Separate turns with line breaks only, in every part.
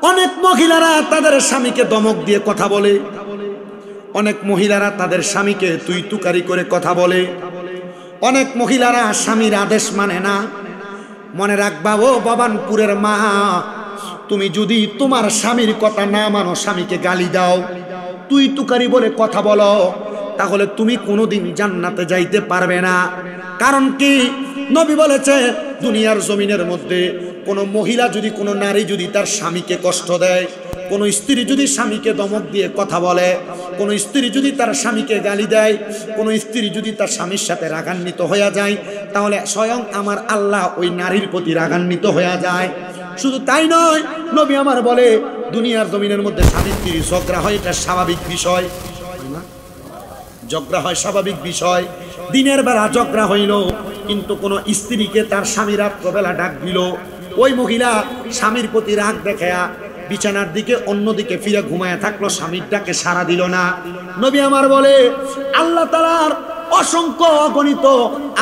অনেক মহিলারা তাদের স্বামীকে ধমক দিয়ে কথা বলে, অনেক মহিলারা তাদের স্বামীকে তুই তুকারি করে কথা বলে, অনেক মহিলারা স্বামীর আদেশ মানে না। মনে রাখবা ও ভবানপুরের মা, তুমি যদি তোমার স্বামীর কথা না মানো, স্বামীকে গালি দাও, তুই তুকারি বলে কথা বলো, তাহলে তুমি কোনোদিন জান্নাতে যাইতে পারবে না। কারণ কি, নবী বলেছে দুনিয়ার জমিনের মধ্যে কোনো মহিলা যদি, কোনো নারী যদি তার স্বামীকে কষ্ট দেয়, কোনো স্ত্রী যদি স্বামীকে ধমক দিয়ে কথা বলে, কোনো স্ত্রী যদি তার স্বামীকে গালি দেয়, কোনো স্ত্রী যদি তার স্বামীর সাথে রাগান্বিত হয়ে যায়, তাহলে স্বয়ং আমার আল্লাহ ওই নারীর প্রতি রাগান্বিত হয়ে যায়। শুধু তাই নয়, নবী আমার বলে দুনিয়ার জমিনের মধ্যে স্বামী স্ত্রী ঝগড়া হয়, এটা স্বাভাবিক বিষয়। ঝগড়া হয় স্বাভাবিক বিষয়। দিনের বেলা ঝগড়া হইল, কিন্তু কোন স্ত্রীকে তার স্বামী রাত্রবেলা ডাক দিল, ওই মহিলা স্বামীর প্রতি রাগ দেখায়া বিছানার দিকে অন্যদিকে ফিরে ঘুমায় থাকলো, স্বামীর ডাকে সাড়া দিল না। নবী আমার বলে আল্লাহ তাআলার অসংখ্য অগণিত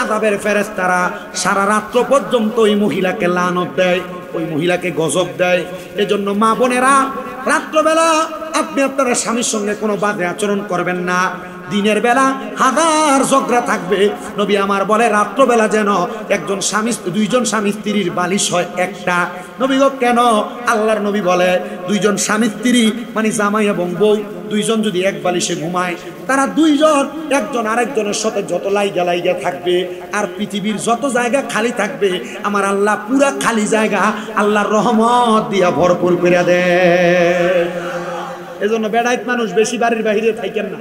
আযাবের ফেরেশতারা সারা রাত্র পর্যন্ত ওই মহিলাকে লানত দেয়, ওই মহিলাকে গজব দেয়। এজন্য মা বোনেরা, রাত্রবেলা আপনি আপনার স্বামীর সঙ্গে কোনো বাজে আচরণ করবেন না। দিনের বেলা হাজার ঝগড়া থাকবে, নবী আমার বলে রাত্রবেলা যেন একজন স্বামী, দুইজন স্বামী স্ত্রীর বালিশ হয় একটা। নবী গো কেন? আল্লাহর নবী বলে দুইজন স্বামী স্ত্রী মানে জামাই এবং বউ, দুইজন যদি এক বালিশে ঘুমায়, তারা দুইজন একজন আরেকজনের সাথে যত লাইগা লাইগা থাকবে, আর পৃথিবীর যত জায়গা খালি থাকবে, আমার আল্লাহ পুরা খালি জায়গা আল্লাহর রহমত দিয়া ভরপুর করে দেয়। এজন্য বেড়াইত মানুষ বেশি বাড়ির বাহিরে থাকেন না।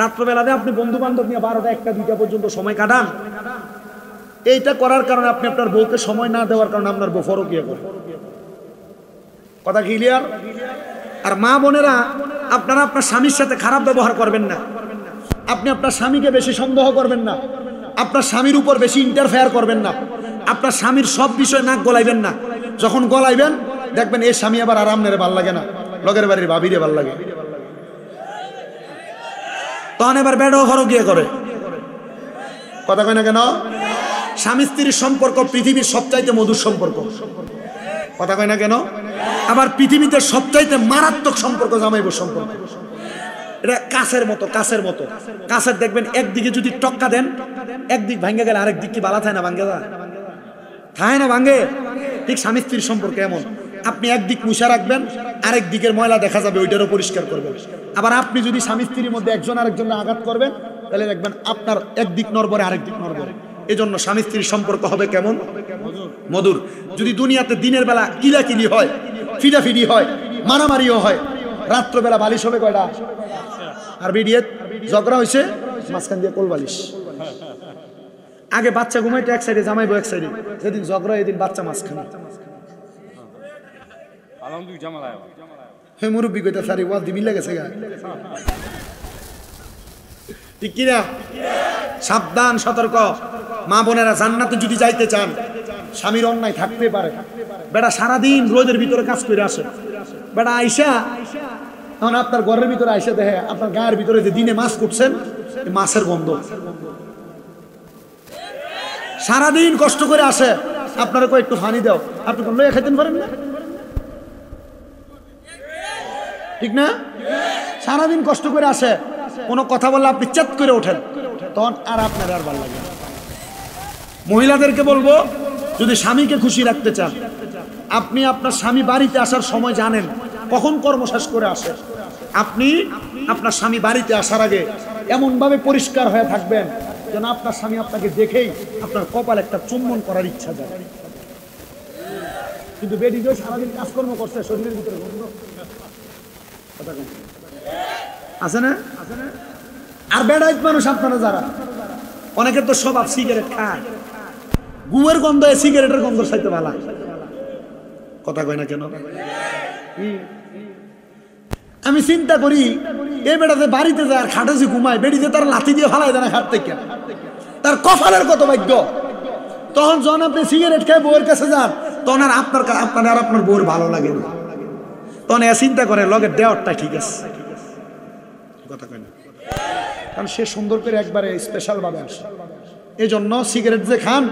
রাত্রবেলাতে আপনি বন্ধু বান্ধব নিয়ে 12টা 1টা 2টা পর্যন্ত সময় কাটান। এইটা করার কারণে আপনি আপনার বউকে সময় না দেওয়ার কারণে আপনার বউ ফরকিয়া করে। কথা ক্লিয়ার? আর মা বোনেরা, আপনারা আপনার স্বামীর সাথে খারাপ ব্যবহার করবেন না, আপনি আপনার স্বামীকে বেশি সন্দেহ করবেন না, আপনার স্বামীর উপর বেশি ইন্টারফেয়ার করবেন না, আপনার স্বামীর সব বিষয় নাক গলাইবেন না। যখন গলাইবেন দেখবেন এই স্বামী আবার আরাম নেড়ে ভাল লাগে না, লগের বাড়ির ভাবিরে ভাল লাগে, তখন এবার বেড়ো ফরকিয়া করে। কথা কয় না কেন? স্বামী স্ত্রীর সম্পর্ক পৃথিবীর সবচাইতে মধুর সম্পর্ক। কথা কয় না কেন? আবার পৃথিবীতে সবচাইতে মারাত্মক সম্পর্ক জামাই বউ সম্পর্ক। এটা কাছের মতো, কাছের মতো। কাছের দেখবেন একদিকে যদি টক্কা দেন, একদিক ভাঙ্গে গেলে আরেক দিক কি বালা থাকে না? ভাঙ্গে থাকে না? ভাঙ্গে। ঠিক স্বামী স্ত্রীর সম্পর্ক এমন, আপনি একদিক মুছা রাখবেন, আরেক দিকের ময়লা দেখা যাবে, ওইটারও পরিষ্কার করবেন। আবার আপনি যদি স্বামী স্ত্রীর মধ্যে একজন আরেকজনের আঘাত করবেন, তাহলে দেখবেন আপনার একদিক নড়বড়ে আরেক দিক নড়বড়ে। এই জন্য স্বামী স্ত্রীর সম্পর্ক হবে কেমন? মধুর। যদি দুনিয়াতে দিনের বেলা কিলাকিলি হয়, ফিডাফিডি হয়, মারামারিও হয়, রাত্রবেলা বালিশ হবে কয়টা? আর বিডিয়ে ঝগড়া হয়েছে মাঝখান দিয়ে কোল বালিশ। আগে বাচ্চা ঘুমাইতে এক সাইডে, জামাইবো এক সাইডে, যেদিন ঝগড়া এদিন বাচ্চা মাঝখানে। মুরব্বী কইতা সারি ওয়াজ দি মিলে গেছে গা, ঠিক কিনা? সাবধান, সতর্ক। মা বোনেরা, জান্নাতে যদি যাইতে চান, স্বামীর অন্যায় থাকতে পারে। বেটা সারাদিন রোদের ভিতরে কাজ করে আসে, বেটা আইসা তখন আপনার ঘরের ভিতরে আইসা দেখে আপনার গায়ের ভিতরে যে দিনে মাছ কুটছেন, মাছের গন্ধ। সারাদিন কষ্ট করে আসে, আপনারা কয় একটু পানি দাও, আপনি কোন লইয়া খাইতেন পারেন না? ঠিক না? সারাদিন কষ্ট করে আসে, কোনো কথা বললে আপনি চেত করে ওঠেন, তখন আর আপনার আর ভালো লাগে। মহিলাদেরকে বলবো, যদি স্বামীকে খুশি রাখতে চান, আপনি আপনার স্বামী বাড়িতে আসার সময় জানেন কখন কর্ম শেষ করে আসে। আপনি আপনার স্বামী বাড়িতে আসার আগে এমনভাবে পরিষ্কার হয়ে থাকবেন যেন আপনার স্বামী আপনাকে দেখেই আপনার কপাল একটা চুম্বন করার ইচ্ছা যায়। কিন্তু বেডি যে সারাদিন কাজকর্ম করছে, শরীরের ভিতরে গন্ধ আছে না? আর বেড়াইত মানুষ আপনারা যারা, অনেকের তো স্বভাব সিগারেট খায়, গুয়ের গন্ধ সিগারেটের গন্ধ চাইতে ভালো। কথা কয় না কেন? আমি চিন্তা করি, এই বেড়াতে বাড়িতে যায় আর খাটে যে ঘুমায়, বেড়িতে তার লাথি দিয়ে ফালাই দেয় না খাট থেকে, তার কপালের কত ভাগ্য। তখন যখন আপনি সিগারেট খেয়ে বউয়ের কাছে যান, তখন আর আপনার আর আপনার বউর ভালো লাগে না, তখন এ চিন্তা করে লগের দেওয়ারটা ঠিক আছে। কথা কয় না? কারণ সে সুন্দর করে একবারে স্পেশাল ভাবে আসে। এই জন্য সিগারেট যে খান,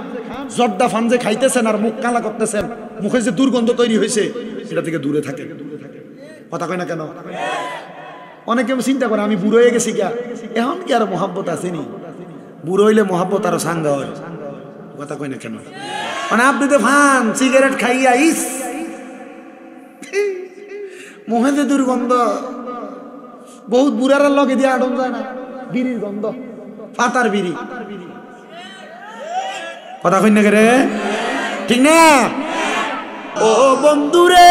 জর্দা ফান যে খাইতেছেন আর মুখ কালা করতেছেন, মুখে যে দুর্গন্ধ তৈরি হয়েছে এটা থেকে দূরে থাকে। কথা কয় না কেন? অনেকে চিন্তা করে আমি বুড়ো হয়ে গেছি গা, এখন কি আর মহাব্বত আসেনি? বুড়ো হইলে মহাব্বত আরো সাঙ্গা হয়। কথা কয় না কেন? মানে আপনি তো ফান সিগারেট খাইয়া ইস মুখে যে দুর্গন্ধ, বহুত বুড়ার লগে দিয়ে আটন যায় না, বিড়ির গন্ধ, পাতার বিড়ি। কথা কই না রে? ঠিক না? ও বন্ধুরে,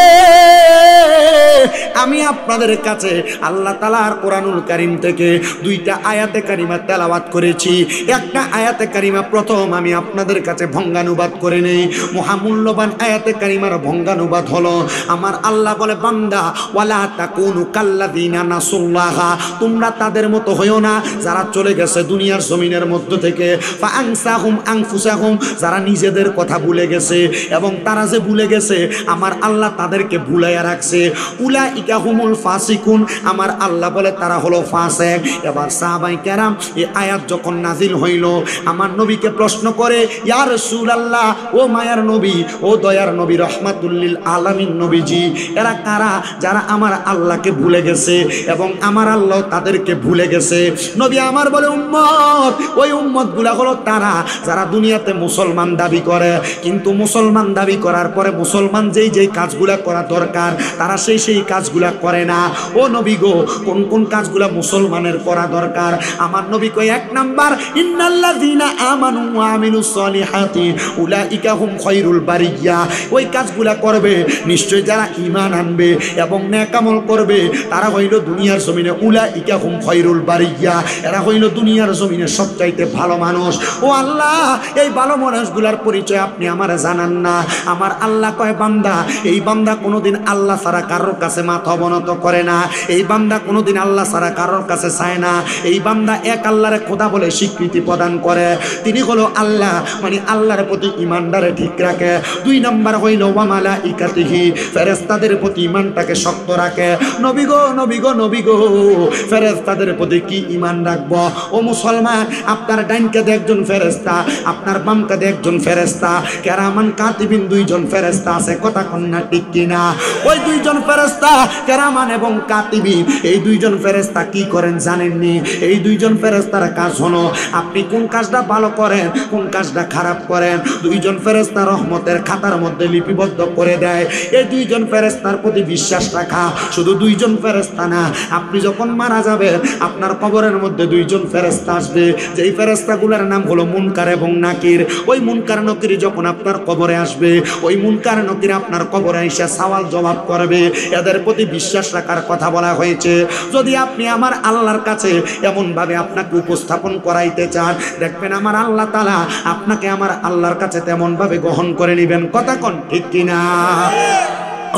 আমি আপনাদের কাছে আল্লাহ তাআলার কোরআনুল কারীম থেকে দুইটা আয়াতে কারিমা তেলাওয়াত করেছি। একটা আয়াতে কারিমা প্রথম আমি আপনাদের কাছে ভঙ্গানুবাদ করে নেই। মহামূল্যবান আয়াতে কারিমার ভঙ্গানুবাদ হলো, আমার আল্লাহ বলে, বান্দা ওয়ালা তাকুনু কাল্লাযিনা নাসুল্লাহা, তোমরা তাদের মতো হইও না যারা চলে গেছে দুনিয়ার জমিনের মধ্য থেকে, ফাআনসাহুম আনফুসাহুম, যারা নিজেদের কথা ভুলে গেছে এবং তারা যে ভুলে গেছে আমার আল্লাহ তাদেরকে ভুলাইয়া রাখছে। উলাইকা হুমুল ফাসিকুন, আমার আল্লাহ বলে তারা হলো ফাসিক। এবার সাহাবায়ে কেরাম এই আয়াত যখন নাজিল হইল, আমার নবীকে প্রশ্ন করে, ইয়া রাসূলুল্লাহ, ও মায়ার নবী, ও দয়ার নবী, রহমাতুল লিল আলামিন নবীজি, এরা কারা যারা আমার আল্লাহকে ভুলে গেছে এবং আমার আল্লাহ তাদেরকে ভুলে গেছে? নবী আমার বলে, উম্মত, ওই উম্মতগুলা হলো তারা যারা দুনিয়াতে মুসলমান দাবি করে, কিন্তু মুসলমান দাবি করার পরে মুসলমান যেই কাজগুলা করা দরকার তারা সেই কাজগুলা করে না। ও নবী গো, কোন কোন কাজগুলা মুসলমানের করা দরকার? আমার নবী কয়, এক নাম্বার, ইন্নাল্লাযীনা আমানু ওয়া আমিলুস সলিহাতি উলাইকা হুম খায়রুল বারিয়া। ওই কাজগুলা করবে নিশ্চয় যারা ঈমান আনবে এবং নেক আমল করবে তারা হইল দুনিয়ার জমিনে উলাইকা হুম খায়রুল বারিয়া, এরা হইল দুনিয়ার জমিনে সবচাইতে ভালো মানুষ। ও আল্লাহ, এই ভালো মানুষগুলার পরিচয় আপনি আমারে জানান না। আমার আল্লাহ কয়, বান্দা, এই বান্দা কোনোদিন আল্লাহ ছাড়া কারোর কাছে মাথা অবনত করে না, এই বান্দা কোনোদিন আল্লাহ ছাড়া কারোর কাছে চায় না, এই বান্দা এক আল্লাহরে খোদা বলে স্বীকৃতি প্রদান করে, তিনি হলো আল্লাহ, মানে আল্লাহর প্রতি ইমানদারে ঠিক রাখে। দুই নাম্বার হইল ওয়া মালাইকাতিহি, ফেরেশতাদের প্রতি ইমানটাকে শক্ত রাখে। নবী গো, নবী গো, নবী গো, ফেরেশতাদের প্রতি কি ইমান রাখবো? ও মুসলমান, আপনার ডাইন কাঁধে একজন ফেরেশতা, আপনার বাম কাঁধে একজন ফেরেশতা, কেরামান কাতিবিন দুইজন ফেরেশতা আছে। কথা কন্যা ঠিক কিনা? ওই দুইজন ফেরেশতা কেরামান এবং কাতিবিন, এই দুইজন ফেরেশতা কি করেন জানেননি? এই দুইজন ফেরেশতার কাজ হলো, আপনি কোন কাজটা ভালো করেন, কোন কাজটা খারাপ করেন, দুইজন ফেরেশতা রহমতের খাতার মধ্যে লিপিবদ্ধ করে দেয়। এই দুইজন ফেরেশতার প্রতি বিশ্বাস রাখা। শুধু দুইজন ফেরেশতা না, আপনি যখন মারা যাবেন আপনার কবরের মধ্যে দুইজন ফেরেশতা আসবে, যেই ফেরেশতাগুলোর নাম হলো মুনকার এবং নাকির। ওই মুনকার নাকির যখন আপনার কবরে আসবে, ওই মুনকার নাকির আপনার কবরে এসে সওয়াল জবাব করবে। এদের প্রতি বিশ্বাস রাখার কথা বলা হয়েছে। যদি আপনি আমার আল্লাহর কাছে এমনভাবে আপনাকে উপস্থাপন করাইতে চান, দেখবেন আমার আল্লাহ তাআলা আপনাকে আমার আল্লাহর কাছে তেমনভাবে গ্রহণ করে নেবেন। কথা কোন ঠিক কিনা?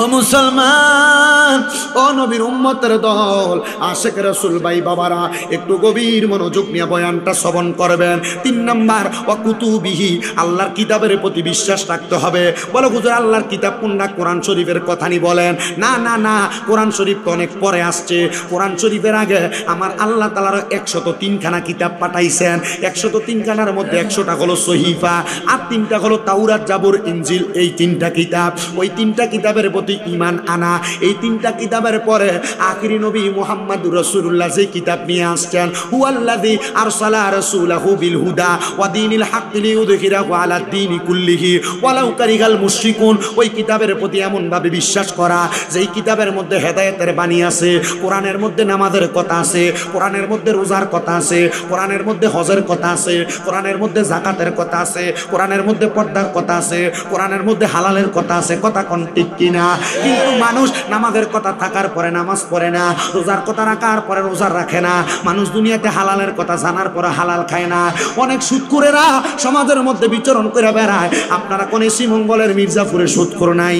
ও মুসলমান, ও নবীর উম্মতের দল, আশিক রাসূল ভাই বাবারা, একটু গভীর মনোযোগ নিয়ে বয়ানটা শ্রবণ করবেন। 3 নাম্বার, ওয়া কুতুবিহি, আল্লাহর কিতাবের প্রতি বিশ্বাস রাখতে হবে। বলো হুজুর, আল্লাহর কিতাব কোনটা? কোরআন শরীফের কথা নি বলেন? না না না, কোরআন শরীফ তো অনেক পরে আসছে। কোরআন শরীফের আগে আমার আল্লাহ তাআলা 103 খানা কিতাব পাঠাইছেন। 103 খানার মধ্যে 100টা হলো সহিফা, আর 3টা হলো তাওরাত, জাবুর, ইনজিল। এই 3টা কিতাব, ওই 3টা কিতাবের ঈমান আনা। এই 3টা কিতাবের পরে আখিরি নবী মুহাম্মদুর রাসূলুল্লাহ যে কিতাব নিয়ে আসছেন, হুয়াল্লাযী আরসালা রাসূলাহু বিল হুদা ওয়া দীনিল হাক্কি লিইউযহিরাহু আলা দ্বীনি কুল্লিহি ওয়ালাউ কারিহাল মুশরিকুন। ওই কিতাবের প্রতি এমন ভাবে বিশ্বাস করা যেই কিতাবের মধ্যে হেদায়েতের বাণী আছে, কোরআনের মধ্যে নামাজের কথা আছে, কোরআনের মধ্যে রোজার কথা আছে, কোরআনের মধ্যে হজের কথা আছে, কোরআনের মধ্যে যাকাতের কথা আছে, কোরআনের মধ্যে পর্দার কথা আছে, কোরআনের মধ্যে হালালের কথা আছে। কথা কোন ঠিক কিনা? কিন্তু মানুষ নামাজের কথা থাকার পরে নামাজ পড়ে না, রোজার কথা রাখার পরে রোজা রাখে না, মানুষ দুনিয়াতে হালালের কথা জানার পরে হালাল খায় না। অনেক সুদখোরেরা সমাজের মধ্যে বিচরণ করে বেড়ায়। আপনারা কোন শ্রীমঙ্গলের মির্জাপুরে সুদখোর নাই?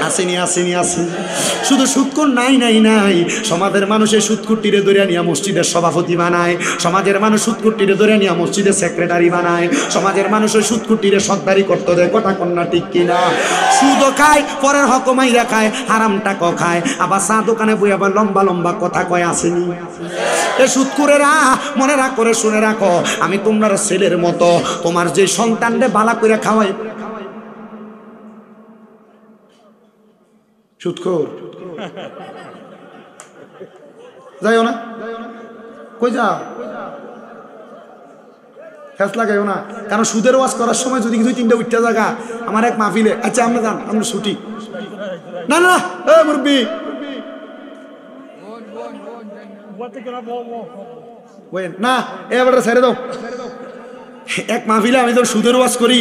আসেনি আসেনি আসেনি, শুধু সুদখোর নাই নাই নাই। সমাজের মানুষের সুদখোরটিরে ধরে নিয়ে মসজিদের সভাপতি বানায়, সমাজের মানুষ সুদখোরটিরে ধরে নিয়ে মসজিদের সেক্রেটারি বানায়, সমাজের মানুষের সুদখোরটিরে সর্দারি করতে দেয়। কথা কন্যা ঠিক কিনা? সুদও খায়, পরের হক মাইরা খায়, হারাম টাকাও খায়, আবার চা দোকানে বই আবার লম্বা লম্বা কথা কয়। আসেনি? এ সুদখোরেরা মনে রাখ, করে শুনে রাখো, আমি তোমার ছেলের মতো, তোমার যে সন্তানরে বালা করে খাওয়াই, সুদখোর যাইও না, কই যাও, ফেস লাগাইও না। কারণ সুদের ওয়াজ করার সময় যদি 2-3টা উঠতে জায়গা আমার এক মাহফিলে, আচ্ছা আমরা যান, আমরা ছুটি না না মুরব্বী না, এবার ছেড়ে দাও। এক মাহফিলে আমি তো সুদের ওয়াজ করি,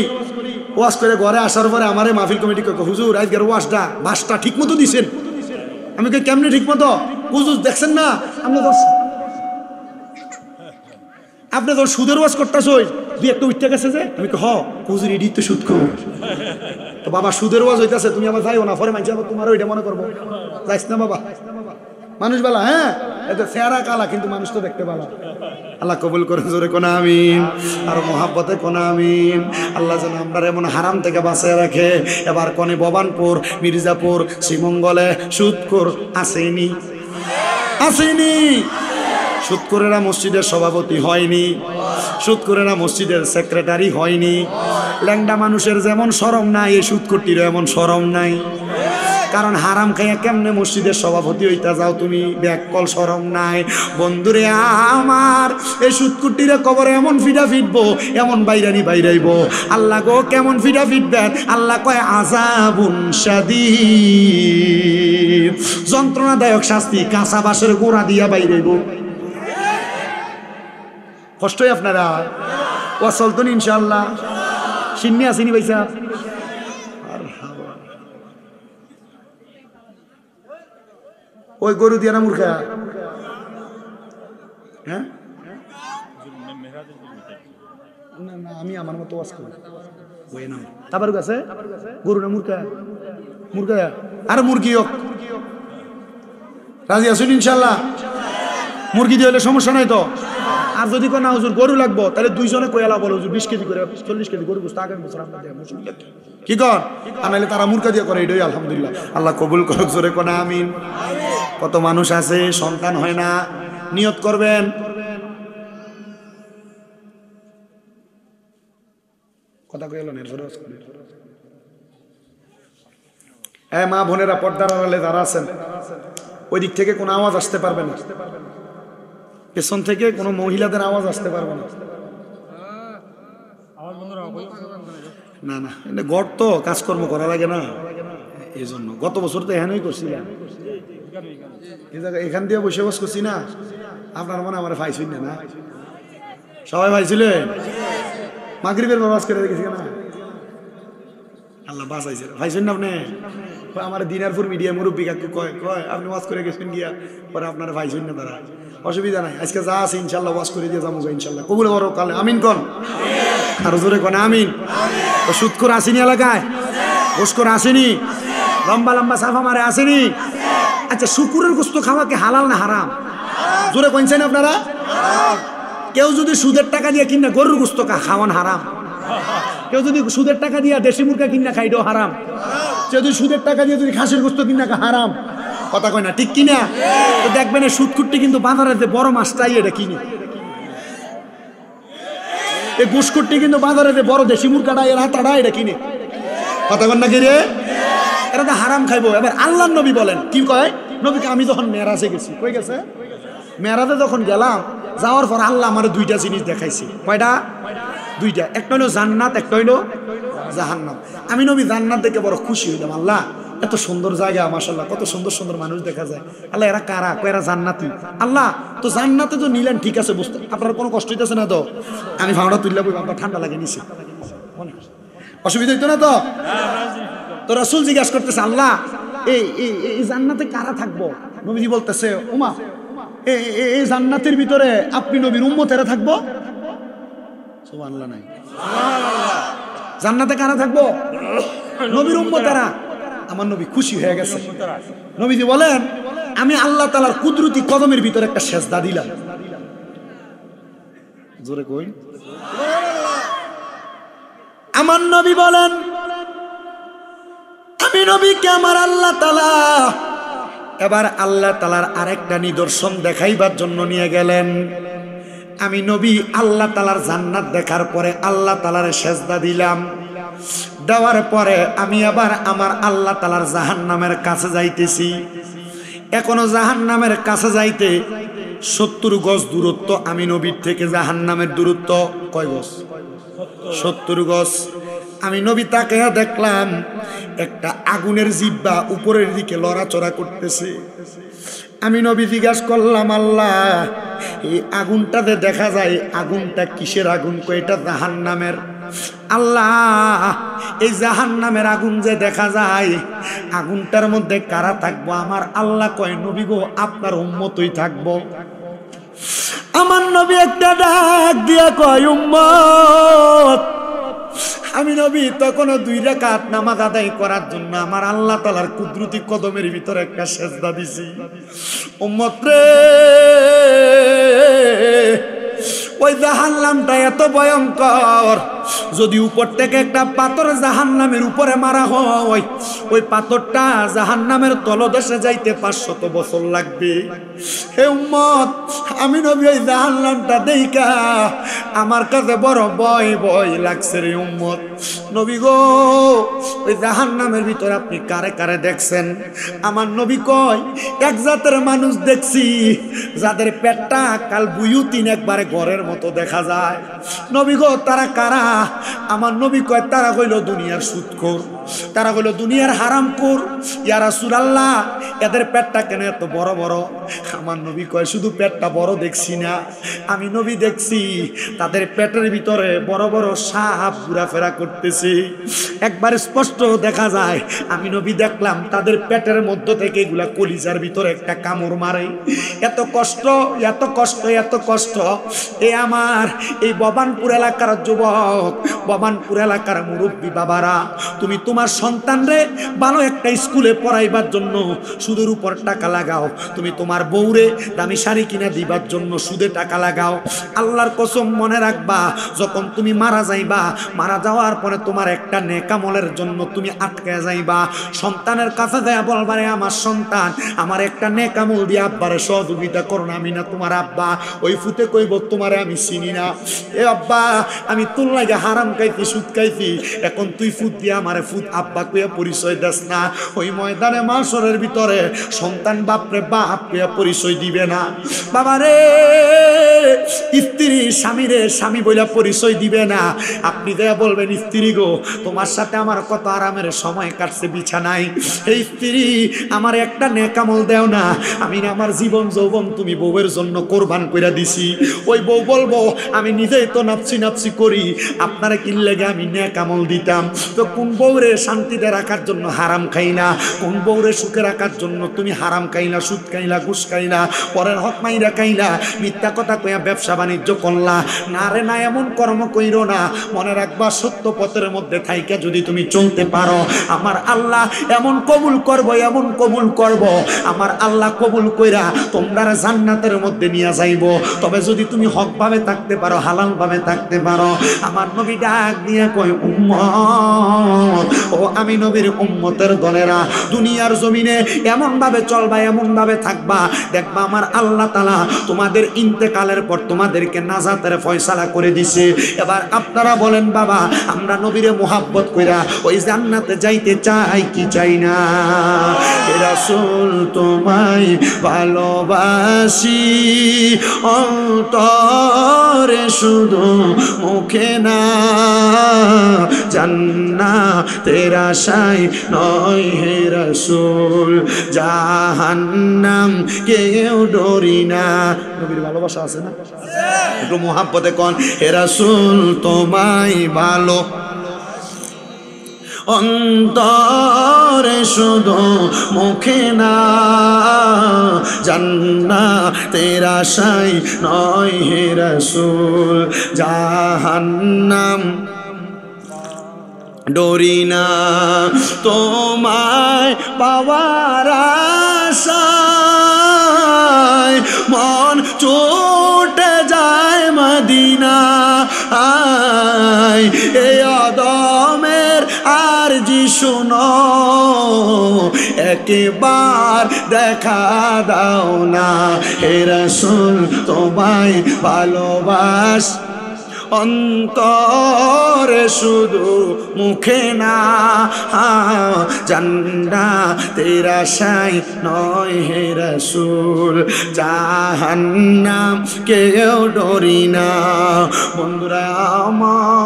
ওয়াজ করে ঘরে আসার পরে আমার মাহফিল কমিটি হুজুর আজকের ওয়াজটা বাসটা ঠিক মতো দিছেন। আমি কে কেমনে ঠিক মতো? হুজুর দেখছেন না আপনি তো সুদের ওয়াজ করতেছই, 2-1 উঠতে গেছে যে, আমি হ হুজুর এডি তো সুদ খাবো। তো বাবা সুদের ওয়াজ হইতাছে, তুমি আমার যাইও না, পরে মানছি আবার তোমার ওইটা মনে করবো, যাইস না বাবা। মানুষ বলা হ্যাঁ এটা চেহারা কালা, কিন্তু মানুষ তো দেখতে পালা। আল্লাহ কবুল করে জোরে কোনা আমিন, আর মহাব্বতে কোনা আমিন। আল্লাহ যেন আমরা এমন হারাম থেকে বাঁচিয়ে রাখে। এবার কোনে ভবানপুর, মির্জাপুর, শ্রীমঙ্গলে সুদখোর আসেনি, আসেনি। সুদখোরেরা মসজিদের সভাপতি হয়নি, সুদখোরেরা মসজিদের সেক্রেটারি হয়নি। ল্যাংডা মানুষের যেমন শরম নাই, এই সুদখোরটিরও এমন শরম নাই। কারণ হারাম খাইয়া কেমনে মসজিদের সভাপতি হইতা যাও তুমি, ব্যাককল শরম নাই। বন্ধুরে আমার এই সুদখোরটিরে কবরে এমন ফিডা ফিটবো, এমন বাইরানি বাইরাইব। আল্লাহ গো কেমন ফিডা ফিটবেন? আল্লাহ কয় আযাবুন শাদীদ, যন্ত্রণাদায়ক শাস্তি, কাঁচা বাঁশের গোড়া দিয়া বাইরাইব। কষ্টই আপনারা ও চলতন ইনশাআল্লাহ। সিন্নি আসেনি পয়সা ওই গরু দিয়া না মূর্খা? হ্যাঁ না না, আমি আমার মতো ওয়াজ করি। ওই নাম তাবার কাছে গরু না মূর্খা? মূর্খা আর মুরগি হোক, রাজি আসুন ইনশাআল্লাহ। মুরগি দিয়ে হলে সমস্যা নাই তো। আর যদি কোনো হুজুর গরু লাগবো, তাহলে 2 জনে কয়ালা বলো হুজুর 20 কেজি করে 40 কেজি গরু গোশত আগামী বছর আমরা দেব, কি কর? আর নাহলে তারা মুরগা দিয়ে করে, এটাই আলহামদুলিল্লাহ। আল্লাহ কবুল করুক জোরে কোনা আমিন। কত মানুষ আছে সন্তান হয় না, নিয়ত করবেন কথা কইল না। মা বোনেরা পর্দার আড়ালে যারা আছেন, ওই দিক থেকে কোনো আওয়াজ আসতে পারবে না, পেছন থেকে কোনো মহিলাদের আওয়াজ আসতে পারবে না। না না, গড় তো কাজকর্ম করা লাগে না, এই জন্য। গত বছর তো এখানেই করছিলাম, এখান দিয়ে বসে বস করছি না। আপনার মনে আমার পাইছেন না? সবাই পাইছিলেন? মাগরিবের বাস করে রেখেছি না, আল্লাহ বাঁচাইছে। পাইছেন না আপনি? আমার দিনারপুর মিডিয়া মুরব্বী কাকু কয় আপনি ওয়াজ করে গেছেন গিয়া, পরে আপনারা পাইছেন না। তারা অসুবিধা নাই, আজকে যা আছে ইনশাল্লাহ ওয়াজ করে দিয়ে যাবো ইনশাল্লাহ। কবুল করো কালে আমিন কন, আরো জোরে কোন আমিন। সুদখোর আসেনি এলাকায়? ঘুষখোর আসেনি? লম্বা লম্বা সাফা মারে আসেনি? আচ্ছা, শুকুরের গোশত খাওয়া কি হালাল না হারাম? জোরে কইছেন আপনারা? কেউ যদি সুদের টাকা দিয়ে কিনা গরুর গোশত খাওয়ান হারাম। কেউ যদি সুদের টাকা দিয়ে দেশি মুরগা কিনা খাইলেও হারাম। কেউ যদি সুদের টাকা দিয়ে যদি খাসির গোশত কিনা হারাম। কথা কয় না, ঠিক কিনা? তো দেখবেন এই সুদখোরটি কিন্তু বাজারে যে বড় মাছটাই এটা কিনে, এই ঘুষখোরটি কিন্তু বাজারে যে বড় দেশি মুরগাটা এর হাতাটা এটা কিনে। কথা কন না কি রে? এরা তো হারাম খাইবো। এবার আল্লাহর নবী বলেন, কি কয় নবীকে? আমি যখন মেরাজে গেছি, কই গেছে? মেরাজে যখন গেলাম, যাওয়ার পর আল্লাহ আমার 2টা জিনিস দেখাইছে। কয়টা? 2টা। একটা হইলো জান্নাত, একটা হইলো জাহান্নাম। আমি নবী জান্নাত দেখে বড় খুশি হইলাম। আল্লাহ এত সুন্দর জায়গা, মাশাআল্লাহ, কত সুন্দর সুন্দর মানুষ দেখা যায়। আল্লাহ এরা কারা? এরা জান্নাতি। আল্লাহ তো জান্নাতে তো নিলেন, ঠিক আছে, বুঝতে আপনার কোনো কষ্ট হইতেছে না তো? আমি ভাওনা তুললে আপনার ঠান্ডা লাগে নিছে, অসুবিধা হইতো না তো? তো রাসূল জিজ্ঞাসা করতেছে, আল্লাহ এই জান্নাতে কারা থাকবো? নবীজি বলতেছে, ওমা এই জান্নাতের ভিতরে আপনি নবীর উম্মতেরা থাকবো। সুবহানাল্লাহ নাই? জান্নাতে কারা থাকবো? নবীর উম্মতেরা। আমার নবী খুশি হয়ে গেছে। নবীজি বলেন, আমি আল্লাহ তাআলার কুদরতি কদমের ভিতরে একটা সেজদা দিলাম। জোরে কই। আমার নবী বলেন, আমি নবীকে আমার আল্লাহ তাআলা এবার আল্লাহ তাআলার আরেকটা নিদর্শন দেখাইবার জন্য নিয়ে গেলেন। আমি নবী আল্লাহ তাআলার জান্নাত দেখার পরে আল্লাহ তাআলার সেজদা দিলাম। দেওয়ার পরে আমি আবার আমার আল্লাহ তাআলার জাহান্নামের কাছে যাইতেছি। এখনো জাহান্নামের কাছে যাইতে 70 গজ দূরত্ব। আমি নবীর থেকে জাহান্নামের দূরত্ব কয় গজ? 70 গজ। আমি নবী তাকে দেখলাম একটা আগুনের জিহ্বা উপরের দিকে লড়াচড়া করতেছে। আমি নবী জিজ্ঞাসা করলাম, আল্লাহ এই আগুনটাতে দেখা যায় আগুনটা কিসের আগুন? কয় এটা জাহান্নামের। আল্লাহ এই জাহান্নামের আগুন যে দেখা যায় আগুনটার মধ্যে কারা থাকবো? আমার আল্লাহ কয়, নবী গো আপনার উম্মতই থাকবো। আমার নবী একটা ডাক দিয়া কয়, উম্মত। আমি নবী তখনও 2 রাকাত নামাজ আদায় করার জন্য আমার আল্লাহ তাআলার কুদরতি কদমের ভিতরে একটা সেজদা দিছি। উম্মত রে, ওই জাহান্নামটা এত ভয়ঙ্কর, যদি উপর থেকে একটা পাথর জাহান্নামের উপরে মারা হয়, ওই পাথরটা জাহান্নামের তলদেশে যাইতে 500 বছর লাগবে। হে উম্মত, আমি নবী ওই জাহান্নামটা দেইখা আমার কাছে বড় ভয় ভয় লাগছে রে উম্মত। নবী গো, ওই জাহান্নামের ভিতরে আপনি কারে কারে দেখছেন? আমার নবী কয়, এক জাতের মানুষ দেখছি যাদের পেটটা কাল বুয়ুতিন একবারে ঘরের মতো দেখা যায়। নবী গো, তারা কারা? আমার নবী কয়, তারা হইল দুনিয়ার সুদখোর, তারা হইল দুনিয়ার হারামখোর। ইয়া রাসূলুল্লাহ, এদের পেটটা কেন এত বড় বড়? আমার নবী কয়, শুধু পেটটা বড় দেখছি না, আমি নবী দেখছি তাদের পেটের ভিতরে বড় বড় সাপ ঘোরাফেরা করতেছে, একবারে স্পষ্ট দেখা যায়। আমি নবী দেখলাম তাদের পেটের মধ্য থেকে এগুলা কলিজার ভিতরে একটা কামড় মারে। এত কষ্ট, এত কষ্ট, এত কষ্ট। আমার এই ভবানপুর এলাকার যুবক, ভবানপুর এলাকার মুরব্বী বাবারা, তুমি তোমার সন্তানরে ভালো একটা স্কুলে পড়াইবার জন্য সুদের উপর টাকা লাগাও, তুমি তোমার বউরে দামি শাড়ি কিনা দিবার জন্য সুদে টাকা লাগাও। আল্লাহর কসম মনে রাখবা, যখন তুমি মারা যাইবা, মারা যাওয়ার পরে তোমার একটা নেক আমলের জন্য তুমি আটকে যাইবা। সন্তানের কাছে যায় বলবারে, আমার সন্তান আমার একটা নেক আমল দিয়ে আব্বারে সহযোগিতা করো না, আমি না তোমার আব্বা। ওই ফুতে কইব, তোমারে আমি চিনি না। এ আব্বা, আমি তোর লাগে হারাম খাইছি, সুদ খাইছি, এখন তুই ফুট দিয়ে আমারে ফুট আব্বা কইয়া পরিচয় দাস না। ওই ময়দানে মাশরের ভিতরে সন্তান বাপরে বাপ কইয়া পরিচয় দিবে না। বাবারে, স্ত্রী স্বামীরে স্বামী বইলা পরিচয় দিবে না। আপনি দেয়া বলবেন, স্ত্রী গো, তোমার সাথে আমার কত আরামের সময় কাটছে বিছানায়, এই স্ত্রী আমার একটা নেক আমল দেও না, আমি না আমার জীবন যৌবন তুমি বউয়ের জন্য কোরবান কইরা দিছি। ওই বউ বলবো, আমি নিজেই তো নাপসি নাপসি করি, আপনারা কি লেগে আমি নেক আমল দিতাম। তো কোন বউরে শান্তিতে রাখার জন্য হারাম খাই না, কোন বউরে সুখে রাখার জন্য তুমি হারাম খাইলা, সুদ খাইলা, ঘুষ খাইলা, পরের হক মাইরা খাইলা, মিথ্যা কথা কইয়া ব্যবসা বাণিজ্য করলা। না রে না, এমন কর্ম কইরো না। মনে রাখবা, সত্য পথের মধ্যে থাইকা যদি তুমি চলতে পারো, আমার আল্লাহ এমন কবুল করব, এমন কবুল করব, আমার আল্লাহ কবুল কইরা তোমরা জান্নাতের মধ্যে নিয়ে যাইব। তবে যদি তুমি হক ভাবে থাকতে পারো, হালাল ভাবে থাকতে পারো। আমার নবী ডাক দিয়ে কয়, উম্মত, ও আমি নবীর উম্মতের দলেরা, দুনিয়ার জমিনে এমন ভাবে চলবা, এমন ভাবে থাকবা, দেখবা আমার আল্লাহ তাআলা তোমাদের ইন্তেকালের পর তোমাদেরকে নাজাতের ফয়সালা করে দিছে। এবার আপনারা বলেন, বাবা, আমরা নবীরে মুহাব্বত কইরা ওই জান্নাতে যাইতে চাই কি চাই না? হে রাসূল, তোমায় ভালোবাসি অন্তরে, শুধু মুখে না, জান্নাতের আশায় নয় হে রাসূল, জাহান্নাম কেউ ডরি না। নবীর ভালোবাসা আছে না? একটু মুহাব্বতে কোন, হে রাসূল, তোমায় ভালো অন্তরে, শুধু মুখে না, জান্নাতের আশায় নয় হে রাসূল, জাহান্নাম ডরি না। তোমায় পাওয়ার আশায় মন ছুটে যায় মদিনা, এই আদমের আরজি শুনো, একবার দেখা দাও না। হে রাসূল, তোমায় ভালোবাস অন্তরে শুধু মুখে না, জান্নাতের আশায় নয় হে রাসূল, জাহান্নাম কেউ ডরি না। বন্ধুরা আমার,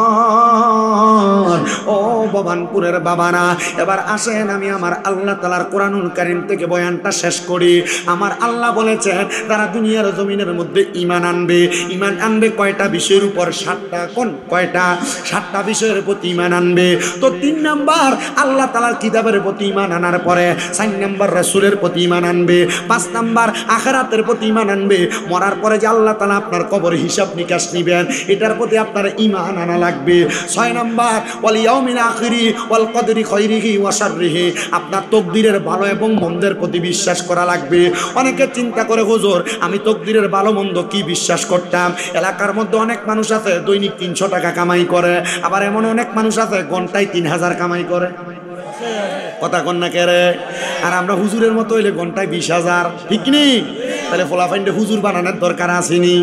ও ভবানপুরের বাবারা, এবার আসেন আমি আমার আল্লাহ তাআলার কোরআনুল কারীম থেকে বয়ানটা শেষ করি। আমার আল্লাহ বলেছেন তারা দুনিয়ার জমিনের মধ্যে ঈমান আনবে। ঈমান আনবে কয়টা বিষয়ের উপর? 7টা। কোন কয়টা? 7টা বিষয়ের প্রতি ঈমান আনবে। তো 3 নাম্বার আল্লাহ তাআলার কিতাবের প্রতি ঈমান আনার পরে 4 নাম্বার রাসূলের প্রতি ঈমান আনবে, 5 নাম্বার আখিরাতের প্রতি ঈমান আনবে। মরার পরে যে আল্লাহ তাআলা আপনার কবর হিসাব নিকাশ নিবেন, এটার প্রতি আপনার ঈমান আনা লাগবে। 6 নাম্বার ওয়াল ইয়াউমিল আখিরি ওয়াল কদরি খাইরিহি ওয়া শাররিহি, আপনার তকদিরের ভালো এবং মন্দের প্রতি বিশ্বাস করা লাগবে। অনেকে চিন্তা করে হুজুর আমি তকদিরের ভালো মন্দ কি বিশ্বাস করতাম? এলাকার মধ্যে অনেক মানুষ আছে দৈনিক 300 টাকা কামাই করে, আবার এমন অনেক মানুষ আছে ঘন্টায় 3000 কামাই করে। কথা কন না কে রে? আর আমরা হুজুরের মতো হইলে ঘন্টায় 20,000, ঠিক নেই? তাহলে ফলাফাইন্ডে হুজুর বানানোর দরকার আসেনি?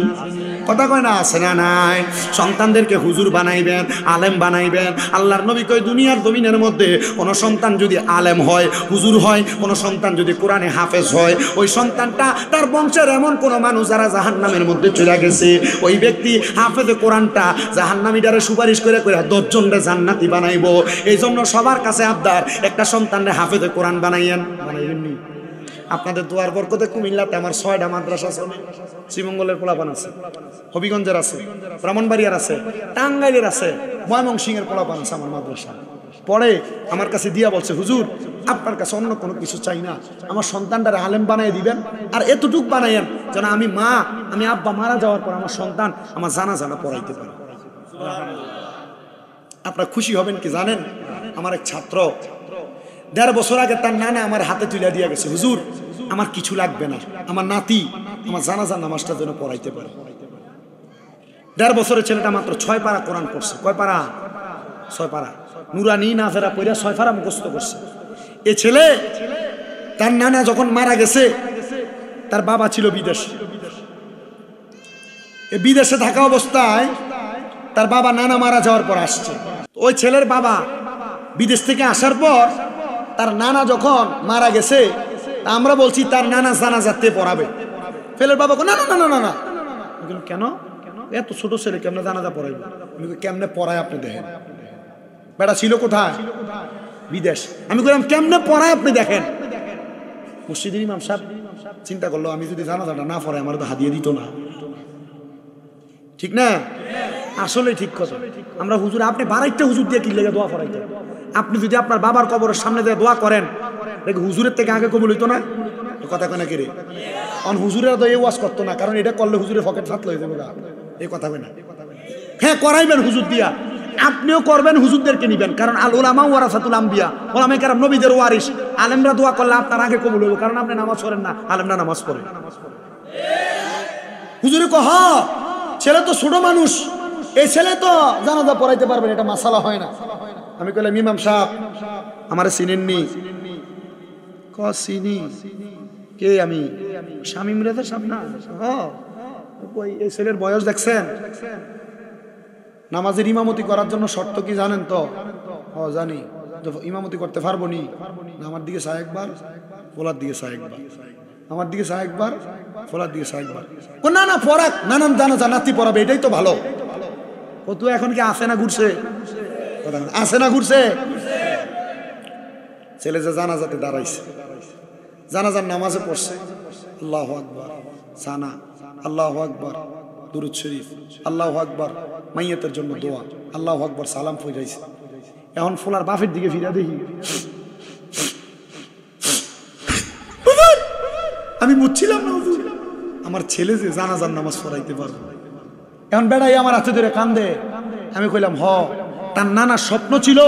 কথা কয় না? আছে না নাই? সন্তানদেরকে হুজুর বানাইবেন, আলেম বানাইবেন। আল্লাহর নবী কয় দুনিয়ার জমিনের মধ্যে কোনো সন্তান যদি আলেম হয়, হুজুর হয়, কোনো সন্তান যদি কোরআনে হাফেজ হয়, ওই সন্তানটা তার বংশের এমন কোনো মানুষ যারা জাহান্নামের মধ্যে চলে গেছে, ওই ব্যক্তি হাফেজে কোরআনটা জাহান্নামীটারে সুপারিশ করে করে 10 জনরে জান্নাতি বানাইব। এই জন্য সবার কাছে আবদার, একটা সন্তানরে হাফেজে কোরআন বানাইয়েন। বানাইবেননি? আপনাদের দোয়ার বরকতে কুমিল্লাতে আমার 6টা মাদ্রাসা আছে। শ্রীমঙ্গলের পোলাপান আছে, হবিগঞ্জের আছে, ব্রাহ্মণবাড়িয়ার আছে, টাঙ্গাইলের আছে, ময়মনসিংহের পোলাপান আছে আমার মাদ্রাসা পড়ে। আমার কাছে দিয়া বলছে হুজুর আপনার কাছে অন্য কোনো কিছু চাই না, আমার সন্তানটারে আলেম বানিয়ে দিবেন, আর এতটুক বানাইয়েন যেন আমি আব্বা মারা যাওয়ার পর আমার সন্তান আমার জানাজা পড়াইতে পারে। আপনারা খুশি হবেন কি জানেন? আমার এক ছাত্র 1.5 বছর আগে তার নানা আমার হাতে তুলে দিয়ে গেছে, হুজুর আমার কিছু লাগবে না, আমার নাতি আমার জানাজার নামাজটা যেন পড়াইতে পারে। 1.5 বছরের ছেলেটা মাত্র 6 পারা কোরআন পড়ছে। কয় পারা? 6 পারা। নুরানি নাজেরা পড়া 6 পারা মুখস্থ করছে। এ ছেলে তার নানা যখন মারা গেছে, তার বাবা ছিল বিদেশে। এই বিদেশে থাকা অবস্থায় তার বাবা নানা মারা যাওয়ার পর আসছে। ওই ছেলের বাবা বিদেশ থেকে আসার পর তার নানা যখন মারা গেছে, আমরা বলছি তার নানা জানাজাতে পড়াবে। ছেলের বাবা না না না না না, কেন? এত ছোট ছেলে কেমনে জানাজা পড়াইবে? কেমনে পড়ায় আপনি দেখেন। বেটা ছিল কোথায়? বিদেশ। আমি বললাম কেমনে পড়ায় আপনি দেখেন। মসজিদের ইমাম সাহেব চিন্তা করলো আমি যদি জানাজাটা না পড়াই আমার তো হাদিয়ে দিত না, ঠিক না? আসলে ঠিক কথা। আমরা হুজুর, আপনি বারাইটা হুজুর দিয়ে কি লেগে দোয়া পড়াইতেন? আপনি যদি আপনার বাবার কবরের সামনে দিয়ে দোয়া করেন, দেখি হুজুরের থেকে আগে কবুল হইতো না? কথা কয় না কি রে? অন হুজুরেরা তো এই ওয়াজ করতো না, কারণ এটা করলে হুজুরের পকেট ফাটলো হয়ে যাবে। এই কথা কয় না? হ্যাঁ করাইবেন হুজুর দিয়া, আপনিও করবেন, হুজুরদেরকে নিবেন, কারণ আল উলামা ওয়ারাসাতুল আম্বিয়া, ওলামায়ে কেরাম নবীদের ওয়ারিস। আলেমরা দোয়া করলে আপনার আগে কবুল হইব, কারণ আপনি নামাজ পড়েন না, আলেমরা নামাজ পড়ে। হুজুরে কহ ছেলে তো ছোট মানুষ, এই ছেলে তো জানাজা পড়াইতে পারবেন, এটা মাসালা হয় না। আমি কইলাম ইমাম সাহেব আমারে চিনেননি? চিনি। কে? আমি শামীম রেজা সাহেব না? এই ছেলের বয়স দেখছেন? নামাজের ইমামতি করার জন্য শর্ত কি জানেন তো? জানি। ইমামতি করতে পারবো নি? আমার দিকে চায় একবার, ফোলার দিকে চায় একবার, আমার দিকে চায় একবার, ফোলার দিকে চায় একবার। না না পড়াক, নানান জানাজা নাতি পড়াবে, এটাই তো ভালো। ও তুই এখন কি আসে না ঘুরছে? আসে না ঘুরছে? ছেলে যে জানাজাতে দাঁড়াইছে, জানাজার নামাজে পড়ছে, আল্লাহু আকবার, সানা, আল্লাহু আকবার, দুরূদ শরীফ, আল্লাহু আকবার, মাইয়াতের জন্য দোয়া, আল্লাহু আকবার, সালাম ফিরাইছে। এখন ফোলার বাপের দিকে ফিরা দেখি, আমি বুঝছিলাম না হুজুর আমার ছেলে যে জানাজার নামাজ পড়াইতে পারবে। এখন বেড়াই আমার হাতে ধরে কান্দে। আমি কইলাম তার নানা স্বপ্ন ছিল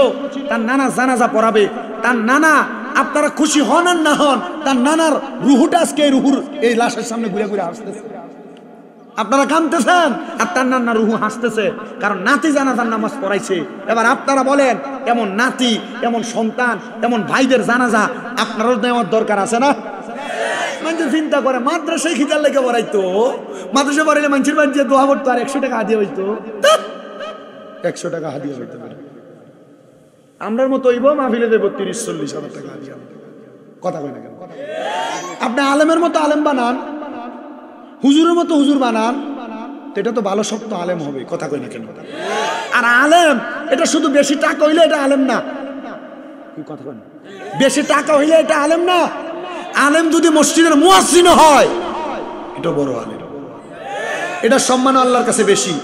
তার নানা জানাজা পড়াবে। তার নানা, আপনারা খুশি হন আর না হন, তার নানার রুহুটা আজকে এই রুহুর এই লাশের সামনে ঘুরে ঘুরে হাসতেছে। আপনারা কাঁদতেছেন আর তার নানা রুহু হাসতেছে, কারণ নাতি জানাজার নামাজ পড়াইছে। এবার আপনারা বলেন, এমন নাতি, এমন সন্তান, এমন ভাইদের জানাজা আপনারও নেওয়ার দরকার আছে না? মানুষ চিন্তা করে মাদ্রাসায় খিদার লেগে পড়াইতো, মাদ্রাসা পড়াইলে মানুষের বাড়িতে দোয়া পড়তো আর 100 টাকা দিয়ে হইতো। 100 টাকা হাদিয়া হইতে পারে। আমরার মতো হইব মাহফিলে দেব 30-40 হাজার টাকা হাদিয়া। কথা কই না কেন? আপনি আলেমের মতো আলেম বানান, হুজুরের মতো হুজুর বানান, এটা তো ভালো শক্ত আলেম হবে। কথা কই না কেন? আর আলেম এটা শুধু বেশি টাকা হইলে এটা আলেম না। কি কথা কই না? বেশি টাকা হইলে এটা আলেম না। আলেম যদি মসজিদের মুয়াজ্জিন হয় এটা বড় আলেম। এটা সম্মান আল্লাহর কাছে বেশি।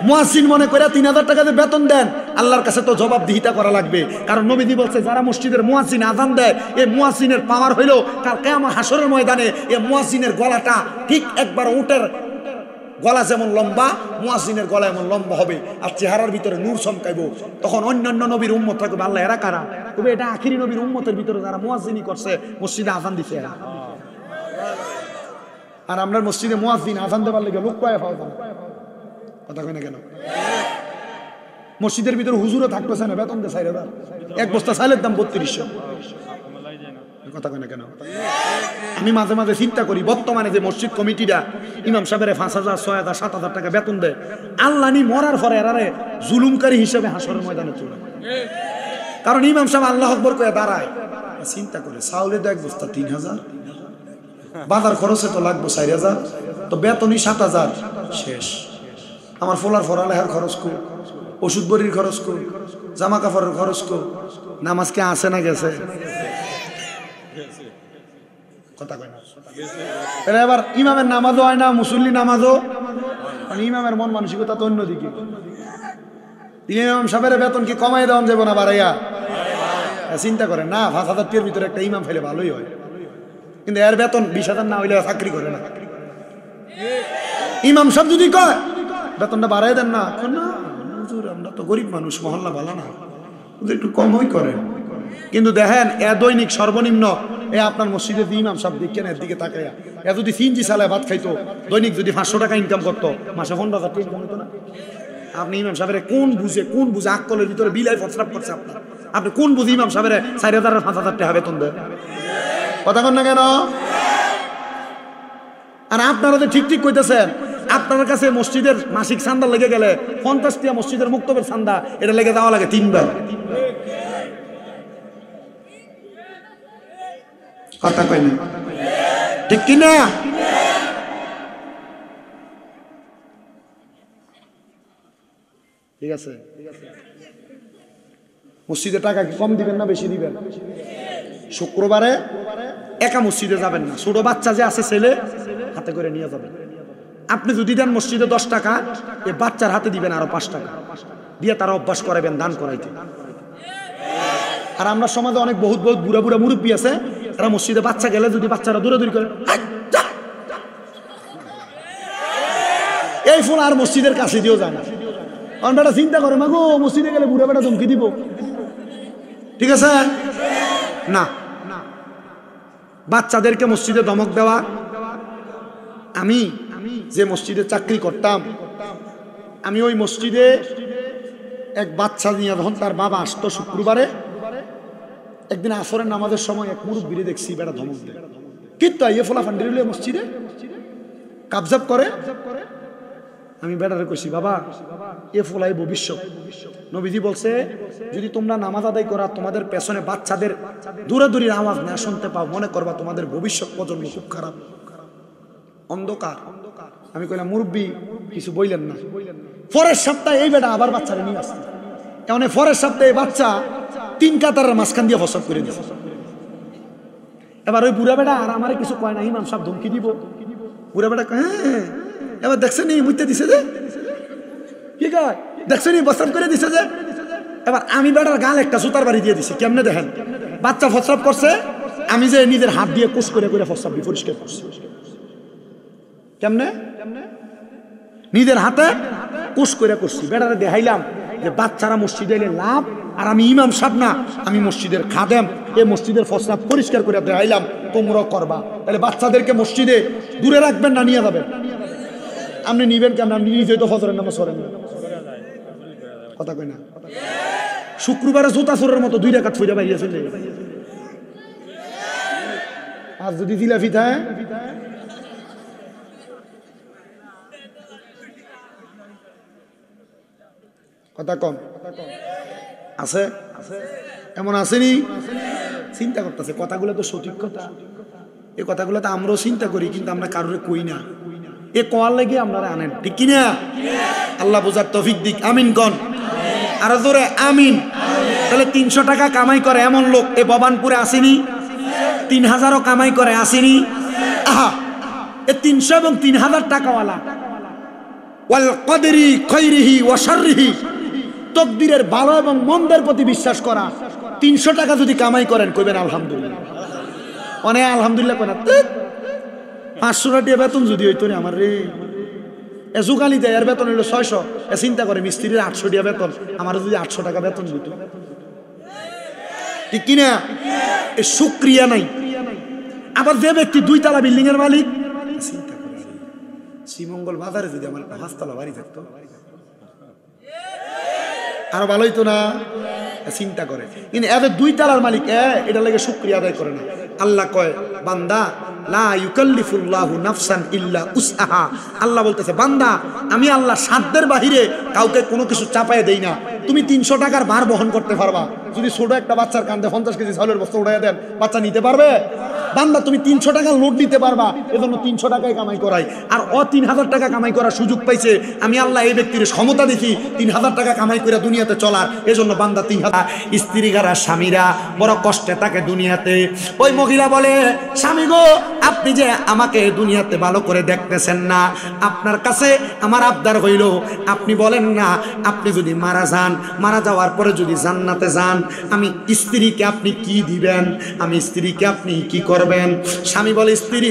মুয়াজ্জিন মনে করে 3000 টাকা দিয়ে বেতন দেন, আল্লাহর কাছে তো জবাবদিহিতা করা লাগবে। কারণ নবীজি বলছে যারা মসজিদের মুয়াজ্জিন আযান দেয়, এই মুয়াজ্জিনের পাওয়ার হইলো কাল কিয়ামত হাসরের ময়দানে এই মুয়াজ্জিনের গলাটা ঠিক একবার উটের গলা যেমন লম্বা, মুয়াজ্জিনের গলা এমন লম্বা হবে, আর চেহারার ভিতরে নূর চমকাইবো। তখন অন্যান্য নবীর উম্মত থাকবে, আল্লাহ এরা কারা? তবে এটা আখিরি নবীর উম্মতের ভিতরে যারা মুয়াজ্জিনি করছে, মসজিদে আযান দিছে এরা। আর আমরা মসজিদে মুয়াজ্জিন আযান দেবার লাগি লোক পায় পাওয়া যায়। কথা কই না কেন? মসজিদের ভিতরে হুজুরও থাকতেছে না, বেতন দেয় 4000, এক বস্তা চালের দাম 3200। কথা কই না কেন? আমি মাঝে মাঝে চিন্তা করি বর্তমানে যে মসজিদ কমিটিরা ইমাম সাহেবের 5000, 6000, 7000 টাকা বেতন দেয়, আল্লাহ নি মরার পরে এরারে জুলুমকারী হিসেবে হাসরের ময়দানে তোলে। কারণ ইমাম সাহেব আল্লাহু আকবার কয়ে দাঁড়ায়, চিন্তা করে চাউলে তো এক বস্তা 3000, বাজার খরচে তো লাগবে 4000, তো বেতনই 7000, শেষ। আমার ফোলার ফরালেহার খরচ কো, ওষুধ বড়ির খরচ কো, জামা কাপড়ের খরচ কো, নামাজ কে আসে না গেছে? কথা কয় না? এটা এবার ইমামের নামাজও হয় না, মুসল্লি নামাজও, মানে ইমামের মন মানসিকতা তো অন্যদিকে। ইমাম সাহেবের বেতন কি কমাই দেওয়া যাবে না বাড়াইয়া? চিন্তা করেন না, 5000 টাকার ভিতরে একটা ইমাম ফেলে ভালোই হয়, কিন্তু এর বেতন 20,000 না হইলে চাকরি করে না। ইমাম সাহেব যদি কয় বেতনটা বাড়াই দেন না, হুজুর আমরা তো গরিব মানুষ, মহল্লা ভালো না, একটু কমই করেন। কিন্তু দেখেন এ দৈনিক সর্বনিম্ন আপনার মসজিদের ইমাম সাহেব দেখেন এর দিকে তাকাইয়া, এ যদি সিনজি চালায় ভাত খাইতো, দৈনিক যদি 500 টাকা ইনকাম করতো, মাসে 15,000 টাকা ইনকাম হতো না? আপনি ইমাম সাহেবের কোন বুঝে আকলের ভিতরে বিলাই ফসরাপ করছে আপনার? আপনি কোন বুঝে ইমাম সাহেবের 4000 আর 5000 টাকা বেতন দেন? কথা কন না কেন? আর আপনারা তো ঠিক কইতেছেন, আপনার কাছে মসজিদের মাসিক চান্দা লেগে গেলে 50 টাকা মসজিদের মুক্তবের চান্দা, এটা লেগে যাওয়া লাগে 3 বার। কথা কই না? ঠিক কিনা? ঠিক আছে। মসজিদে টাকা কি কম দিবেন না বেশি দিবেন? শুক্রবারে একা মসজিদে যাবেন না, ছোট বাচ্চা যে আছে ছেলে হাতে করে নিয়ে যাবেন। আপনি যদি দেন মসজিদে 10 টাকা, এই বাচ্চার হাতে দিবেন আরো 5 টাকা দিয়ে তারা অভ্যাস করাবেন দান করাইতে। আর আমরা সমাজে অনেক বহুত বুড়া বুড়া মুরব্বী আছে, তারা মসজিদে বাচ্চা গেলে যদি বাচ্চারা দৌড়াদৌড়ি করে, এই ফোন আর মসজিদের কাছে দিয়েও যায় না। কারণ বেটা চিন্তা করে মাগো মসজিদে গেলে বুড়া বেটা ধমকি দিব, ঠিক আছে না? বাচ্চাদেরকে মসজিদে ধমক দেওয়া। আমি যে মসজিদে চাকরি করতাম, আমি ওই মসজিদে এক বাচ্চা নিয়ে যখন তার বাবা আসতো শুক্রবারে, একদিন আসরের নামাজের সময় এক মুরব্বিরে দেখছি বেটা ধমক দেয়, কিন্তু ইয়ে ফোলা ফান্ডির মসজিদে কাবজাব করে। আমি বেটারে কইছি বাবা এ ফোলাই ভবিষ্যৎ। নবীজি বলছে যদি তোমরা নামাজ আদায় করা তোমাদের পেছনে বাচ্চাদের দূরাদূরির আওয়াজ না শুনতে পাও, মনে করবা তোমাদের ভবিষ্যৎ প্রজন্ম খুব খারাপ, অন্ধকার। আমি কইলাম মুরব্বী কিছু বইলেন না। পরের সপ্তাহে এই বেটা আবার বাচ্চারা নিয়ে আসছে, এমন পরের সপ্তাহে বাচ্চা 3 কাতারের মাঝখান দিয়ে ফসব করে দিয়েছে। এবার ওই বুড়া বেটা আর আমারে কিছু কয় না, ইমাম সাহেব ধমকি দিব। বুড়া বেটা হ্যাঁ এবার দেখছেন মুইতে দিছে যে, কি কয় দেখছেন বস্তাব করে দিছে যে। এবার আমি বেটার গাল একটা জুতার বাড়ি দিয়ে দিছি। কেমনে দেখেন, বাচ্চা ফসরাপ করছে, আমি যে নিজের হাত দিয়ে কুশ করে করে ফসরাপ দিয়ে পরিষ্কার করছি। কেমনে? নিজের হাতে কুশ করে করছি। বেটারে দেখাইলাম যে বাচ্চারা মসজিদে এলে লাভ, আর আমি ইমাম সাহেব না, আমি মসজিদের খাদেম, এই মসজিদের ফসরাপ পরিষ্কার করে দেখাইলাম, তোমরাও করবা। তাহলে বাচ্চাদেরকে মসজিদে দূরে রাখবেন না নিয়ে যাবেন? আপনি নিবেন কেন? আপনি নিজে তো ফজরের নামাজ পড়েন না। কথা কই না? শুক্রবারে জুতা চোরের মতো 2 রাকাত ফইরা বাইরে চলে গেছে। আর যদি জিলাপি থাকে কথা কম আছে, এমন আসেনি? চিন্তা করতেছে কথাগুলো তো সঠিক কথা, এই কথাগুলো তো আমরাও চিন্তা করি, কিন্তু আমরা কারোর কই না। এ কোয়ার লাগে আপনারা আনেন, ঠিক কিনা? আল্লাহ বোঝার তৌফিক দিক, আমিন কন আর জোরে আমিন। তাহলে 300 টাকা কামাই করে এমন লোক এ ভবানপুরে আসেনি? 3000ও কামাই করে আসেনি? আহা, এ 300 এবং 3000 টাকাওয়ালা ওয়াল কদরি খাইরিহি ওয়া শাররিহি, তকদিরের ভালো এবং মন্দের প্রতি বিশ্বাস করা। 300 টাকা যদি কামাই করেন কইবেন আলহামদুলিল্লাহ। অনেক আলহামদুলিল্লাহ করেন, 500 টাকা বেতন যদি হইতো রে আমার রে, এ জুগালি দেয়, এর বেতন হইলো 600, এ চিন্তা করে মিস্ত্রির 800 টাকা বেতন, আমার যদি 800 টাকা বেতন দিত, ঠিক কিনা? এ শুকরিয়া নাই। আবার যে ব্যক্তি 2 তলা বিল্ডিং এর মালিক, চিন্তা করে শ্রীমঙ্গল বাজারে যদি আমার 5 তলা বাড়ি থাকতো আরো ভালোই তো না? চিন্তা করে, কিন্তু এদের 2 তলার মালিক এটা লাগে শুকরিয়া আদায় করে না। আল্লাহ কয়, বান্দা লা ইউকাল্লিফুল্লাহু নাফসান ইল্লা উসআহা, আল্লাহ বলতেছে বান্দা আমি আল্লাহ সাধ্যের বাহিরে কাউকে কোনো কিছু চাপায় দেই না। তুমি 300 টাকার ভার বহন করতে পারবা, যদি ছোট একটা বাচ্চার কাঁধে 50 কেজি চাউলের বস্তা উঠাইয়া দেন, বাচ্চা নিতে পারবে? বান্দা তুমি 300 টাকা লোড নিতে পারবা, এজন্য 300 টাকায় কামাই করাই। আর 3000 টাকা কামাই করার সুযোগ পাইছে, আমি আল্লাহ এই ব্যক্তির ক্ষমতা দেখি 3000 টাকা কামাই করে দুনিয়াতে চলার, এজন্য বান্দা 3000। স্ত্রী গারা স্বামীরা বড় কষ্টে থাকে দুনিয়াতে। ওই মহিলা বলে, স্বামী গো আপনি যে আমাকে দুনিয়াতে ভালো করে দেখতেছেন না, আপনার কাছে আমার আবদার হইল আপনি বলেন না, আপনি যদি মারা যান, মারা যাওয়ার পরে যদি জান্নাতে যান, আমি স্ত্রীকে আপনি কি দিবেন, আমি স্ত্রীকে আপনি কি করবেন? স্বামী বলে, স্ত্রী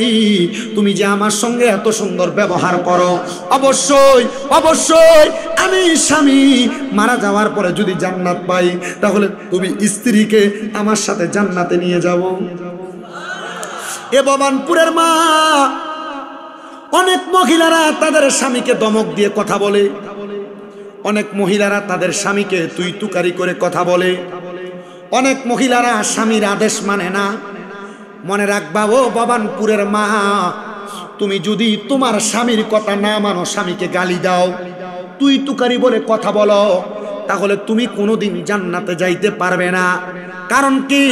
তুমি যে আমার সঙ্গে এত সুন্দর ব্যবহার করো, অবশ্যই অবশ্যই আমি স্বামী মারা যাওয়ার পরে যদি জান্নাত পাই, তাহলে তুমি স্ত্রীকে আমার সাথে জান্নাতে নিয়ে যাব। এ ভবানপুরের মা, অনেক মহিলারা তাদের স্বামীকে ধমক দিয়ে কথা বলে, অনেক মহিলারা তাদের স্বামীকে তুই তুকারি করে কথা বলে, অনেক মহিলারা স্বামীর আদেশ মানে না। মনে রাখবা ও ভবানপুরের মা, তুমি যদি তোমার স্বামীর কথা না মানো, স্বামীকে গালি দাও, তুই তুকারি বলে কথা বলো, তাহলে তুমি কোনোদিন জান্নাতে যাইতে পারবে না। কারণ কি?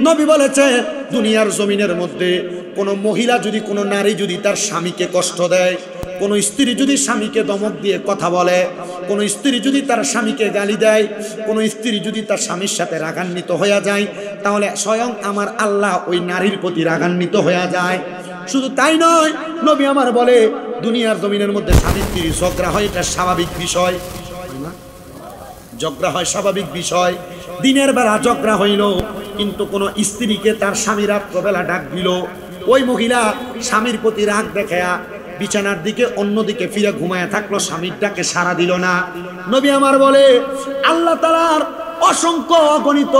নবী বলেছে, দুনিয়ার জমিনের মধ্যে কোনো মহিলা যদি, কোনো নারী যদি তার স্বামীকে কষ্ট দেয়, কোনো স্ত্রী যদি স্বামীকে ধমক দিয়ে কথা বলে, কোনো স্ত্রী যদি তার স্বামীকে গালি দেয়, কোনো স্ত্রী যদি তার স্বামীর সাথে রাগান্বিত হয়ে যায়, তাহলে স্বয়ং আমার আল্লাহ ওই নারীর প্রতি রাগান্বিত হয়ে যায়। শুধু তাই নয়, নবী আমার বলে, দুনিয়ার জমিনের মধ্যে স্বামী স্ত্রী ঝগড়া হয়, এটা স্বাভাবিক বিষয়, ঝগড়া হয় স্বাভাবিক বিষয়। দিনের বেলা ঝগড়া হইল, কিন্তু কোন স্ত্রীকে তার স্বামী রাত্রবেলা ডাক দিল, ওই মহিলা স্বামীর প্রতি রাগ দেখায়া বিছানার দিকে অন্যদিকে ফিরে ঘুমায় থাকলো, স্বামীর ডাকে সাড়া দিল না। নবী আমার বলে, আল্লাহ তাআলার অসংখ্য অগণিত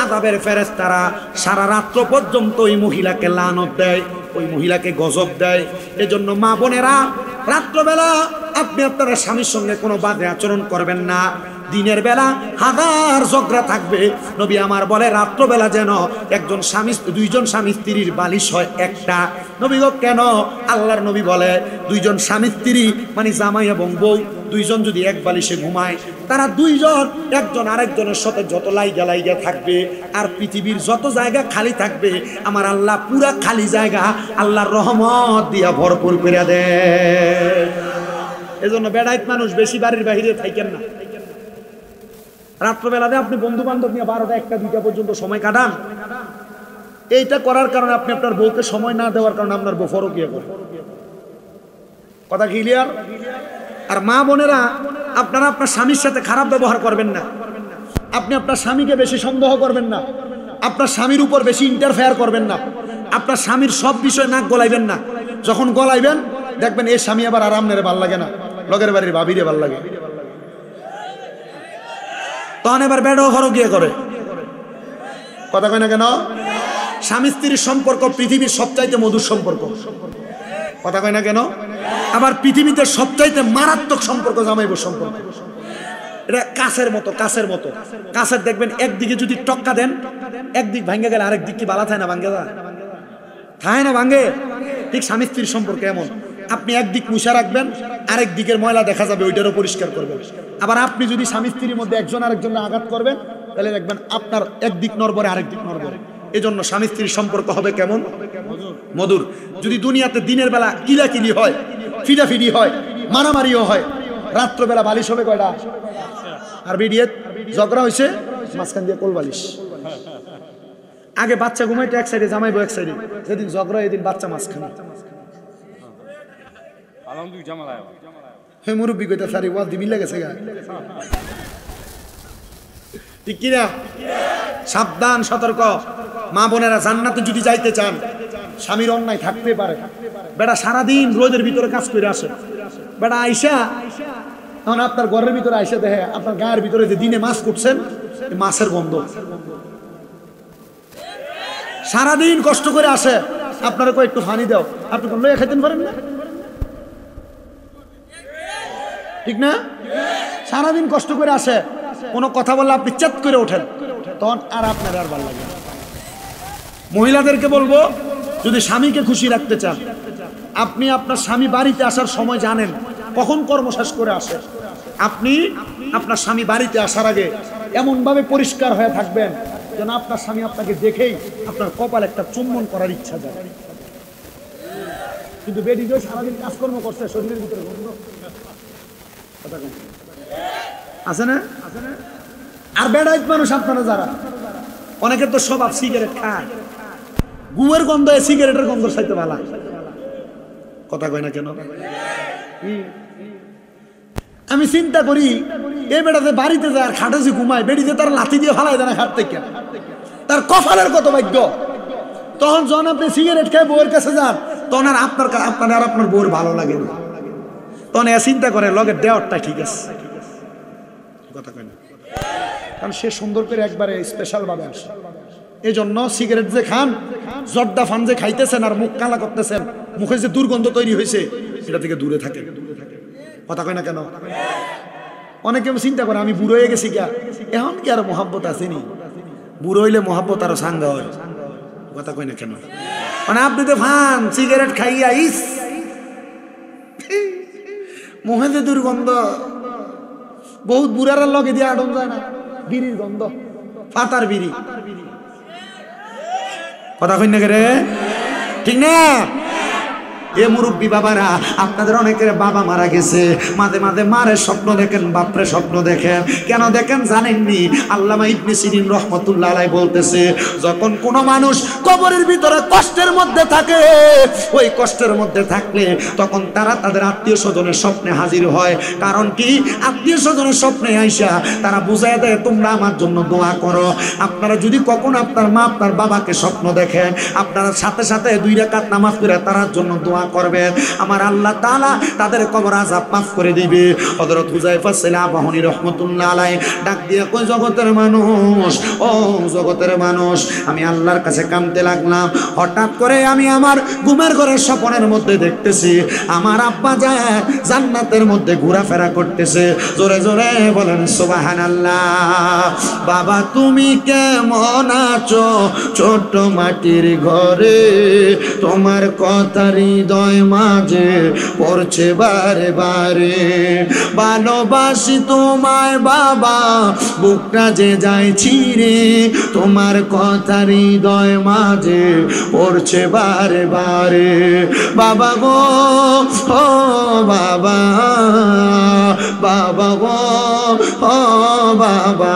আযাবের ফেরেশতারা সারা রাত্র পর্যন্ত ওই মহিলাকে লানত দেয়, ওই মহিলাকে গজব দেয়। এজন্য মা বোনেরা, রাত্রবেলা আপনি আপনার স্বামীর সঙ্গে কোনো বাজে আচরণ করবেন না। দিনের বেলা হাজার ঝগড়া থাকবে, নবী আমার বলে রাত্রবেলা যেন একজন স্বামী, দুইজন স্বামী স্ত্রীর বালিশ হয় একটা। নবী গো কেন? আল্লাহর নবী বলে, দুইজন স্বামী স্ত্রী মানে জামাই এবং বউ, দুইজন যদি এক বালিশে ঘুমায়, তারা দুইজন একজন আরেকজনের সাথে যত লাইগা লাইগা থাকবে, আর পৃথিবীর যত জায়গা খালি থাকবে, আমার আল্লাহ পুরা খালি জায়গা আল্লাহর রহমত দিয়া ভরপুর করে দেয়। এজন্য বেড়াইত মানুষ বেশি বাড়ির বাহিরে থাকেন না। রাত্রবেলাতে আপনি বন্ধু বান্ধব নিয়ে 12টা 1টা 2টা পর্যন্ত সময় কাটান, এইটা করার কারণে আপনি আপনার বউকে সময় না দেওয়ার কারণে আপনার বউ ফরকিয়া করে। কথা ক্লিয়ার? আর মা বোনেরা, আপনারা আপনার স্বামীর সাথে খারাপ ব্যবহার করবেন না, আপনি আপনার স্বামীকে বেশি সন্দেহ করবেন না, আপনার স্বামীর উপর বেশি ইন্টারফেয়ার করবেন না, আপনার স্বামীর সব বিষয় নাক গলাইবেন না। যখন গলাইবেন দেখবেন এই স্বামী আবার আরাম নেড়ে ভাল লাগে না, লগের বাড়ির ভাবিরে ভাল লাগে, তখন এবার বেড়াও ঘরও গিয়ে করে। কথা কয় না কেন? স্বামী স্ত্রীর সম্পর্ক পৃথিবীর সবচাইতে মধুর সম্পর্ক। কথা কয় না কেন? আবার পৃথিবীতে সবচাইতে মারাত্মক সম্পর্ক জামাই বউ সম্পর্ক। এটা কাছের মতো, কাছের মতো। কাছের দেখবেন একদিকে যদি টক্কা দেন, একদিক ভাঙ্গে গেলে আরেক দিক কি বালা থাকে না? ভাঙ্গে যায়, থাকে না? ভাঙ্গে। ঠিক স্বামী স্ত্রীর সম্পর্ক এমন, আপনি একদিক মুছা রাখবেন, আরেক দিকের ময়লা দেখা যাবে, ওইটারও পরিষ্কার করবেন। আবার আপনি যদি স্বামী স্ত্রীর মধ্যে একজন আরেকজনের আঘাত করবেন, তাহলে দেখবেন আপনার একদিক নড়বড়ে আরেক দিক নড়বড়ে। এজন্য স্বামী স্ত্রীর সম্পর্ক হবে কেমন? মধুর। যদি দুনিয়াতে দিনের বেলা কিলাকিলি হয়, ফিডাফিডি হয়, মারামারিও হয়, রাত্রবেলা বালিশ হবে কয়টা? আর বিডিএ ঝগড়া হয়েছে মাঝখান দিয়ে কোল বালিশ। আগে বাচ্চা ঘুমাইতে এক সাইডে, জামাইবো এক সাইডে, যেদিন ঝগড়া এদিন বাচ্চা মাঝখানে। হ্যাঁ মুরব্বী কইতা সারি ওয়াজ দি মিলে গেছে গা, ঠিক কিনা? সাবধান, সতর্ক। মা বোনেরা, জান্নাতে যদি যাইতে চান, স্বামীর অন্যায় থাকতে পারে। বেটা সারাদিন রোদের ভিতরে কাজ করে আসে, বেটা আইসা তখন আপনার ঘরের ভিতরে আইসা দেখে আপনার গায়ের ভিতরে যে দিনে মাছ করছেন, মাছের গন্ধ। সারাদিন কষ্ট করে আসে, আপনারা একটু পানি দাও, আপনি কোন লইয়া খাইতেন পারেন না, ঠিক না? সারাদিন কষ্ট করে আসে, কোনো কথা বললে আপনি চেত করে ওঠেন, তখন আর আপনার আর ভালো লাগে। মহিলাদেরকে বলবো, যদি স্বামীকে খুশি রাখতে চান, আপনি আপনার স্বামী বাড়িতে আসার সময় জানেন কখন কর্ম শেষ করে আসে। আপনি আপনার স্বামী বাড়িতে আসার আগে এমনভাবে পরিষ্কার হয়ে থাকবেন যেন আপনার স্বামী আপনাকে দেখেই আপনার কপাল একটা চুম্বন করার ইচ্ছা যায়। কিন্তু বেডি যে সারাদিন কাজকর্ম করছে, শরীরের ভিতরে গন্ধ আছে না? আর বেড়াইত মানুষ আপনারা যারা, অনেকের তো স্বভাব সিগারেট খায়, গুয়ের গন্ধ সিগারেটের গন্ধ চাইতে ভালো। কথা কয় না কেন? আমি চিন্তা করি, এই বেড়াতে বাড়িতে যায় আর খাটে যে ঘুমায়, বেড়িতে তার লাথি দিয়ে ফালাই দেয় না খাট থেকে, তার কপালের কত ভাগ্য। তখন যখন আপনি সিগারেট খায় বউয়ের কাছে যান, তখন আর আপনার বউর ভালো লাগে না, তখন এ চিন্তা করে লগের দেওয়ারটা ঠিক আছে। কথা কয় না? কারণ সে সুন্দর করে একবারে স্পেশাল ভাবে আসে। এই জন্য সিগারেট যে খান, জর্দা ফান যে খাইতেছেন আর মুখ কালা করতেছেন, মুখে যে দুর্গন্ধ তৈরি হয়েছে, সেটা থেকে দূরে থাকে। কথা কয় না কেন? অনেকে চিন্তা করে আমি বুড়ো হয়ে গেছি, গা এখন কি আর মহাব্বত আসেনি? বুড়ো হইলে মহাব্বত আরো সাঙ্গা হয়। কথা কয় না কেন? মানে আপনি তো ফান সিগারেট খাইয়া ইস মুখে যে দুর্গন্ধ, বহুত বুড়ার লগে দিয়ে আডন যায় না, বিড়ির গন্ধ, পাতার বিড়ি। কথা কই না রে, ঠিক না? এ মুরব্বী বাবারা, আপনাদের অনেকের বাবা মারা গেছে, মাঝে মাঝে মারের স্বপ্ন দেখেন, বাপরে স্বপ্ন দেখেন। কেন দেখেন জানেননি? আল্লামা ইবনে সিরিন রহমাতুল্লাহ আলাইহি বলতেছে, যখন কোনো মানুষ কবরের ভিতরে কষ্টের মধ্যে থাকে, ওই কষ্টের মধ্যে থাকলে তখন তারা তাদের আত্মীয় স্বজনের স্বপ্নে হাজির হয়। কারণ কি? আত্মীয় স্বজনের স্বপ্নে আইসা তারা বুঝায় দেয়, তোমরা আমার জন্য দোয়া করো। আপনারা যদি কখনো আপনার মা আপনার বাবাকে স্বপ্ন দেখেন, আপনারা সাথে সাথে 2 রাকাত নামাজ পড়ে তার জন্য দোয়া করবেন, আমার আল্লাহ তাআলা তাদের কবর আযাব মাফ করে দিবে। হযরত হুযায়ফা সাল্লাল্লাহু রাহমাতুল্লাহ আলাইহি ডাক দিয়ে কই, জগতের মানুষ, ও জগতের মানুষ, আমি আল্লাহর কাছে কাঁদতে লাগলাম। হঠাৎ করে আমি আমার ঘুমের ঘরের স্বপ্নের মধ্যে দেখতেছি আমার আব্বা যায় জান্নাতের মধ্যে ঘোরাফেরা করতেছে। জোরে জোরে বলেন সুবহানাল্লাহ। বাবা তুমি কেমন আছো ছোট মাটির ঘরে, তোমার কথা হৃদয় মাঝে পড়ছে বারে বারে, ভালোবাসি তোমায় বাবা বুকটা যে যায় ছিঁড়ে, তোমার কথা হৃদয় মাঝে পড়ছে বারে বারে। বাবা গো, ও বাবা, বাবা গো, ও বাবা।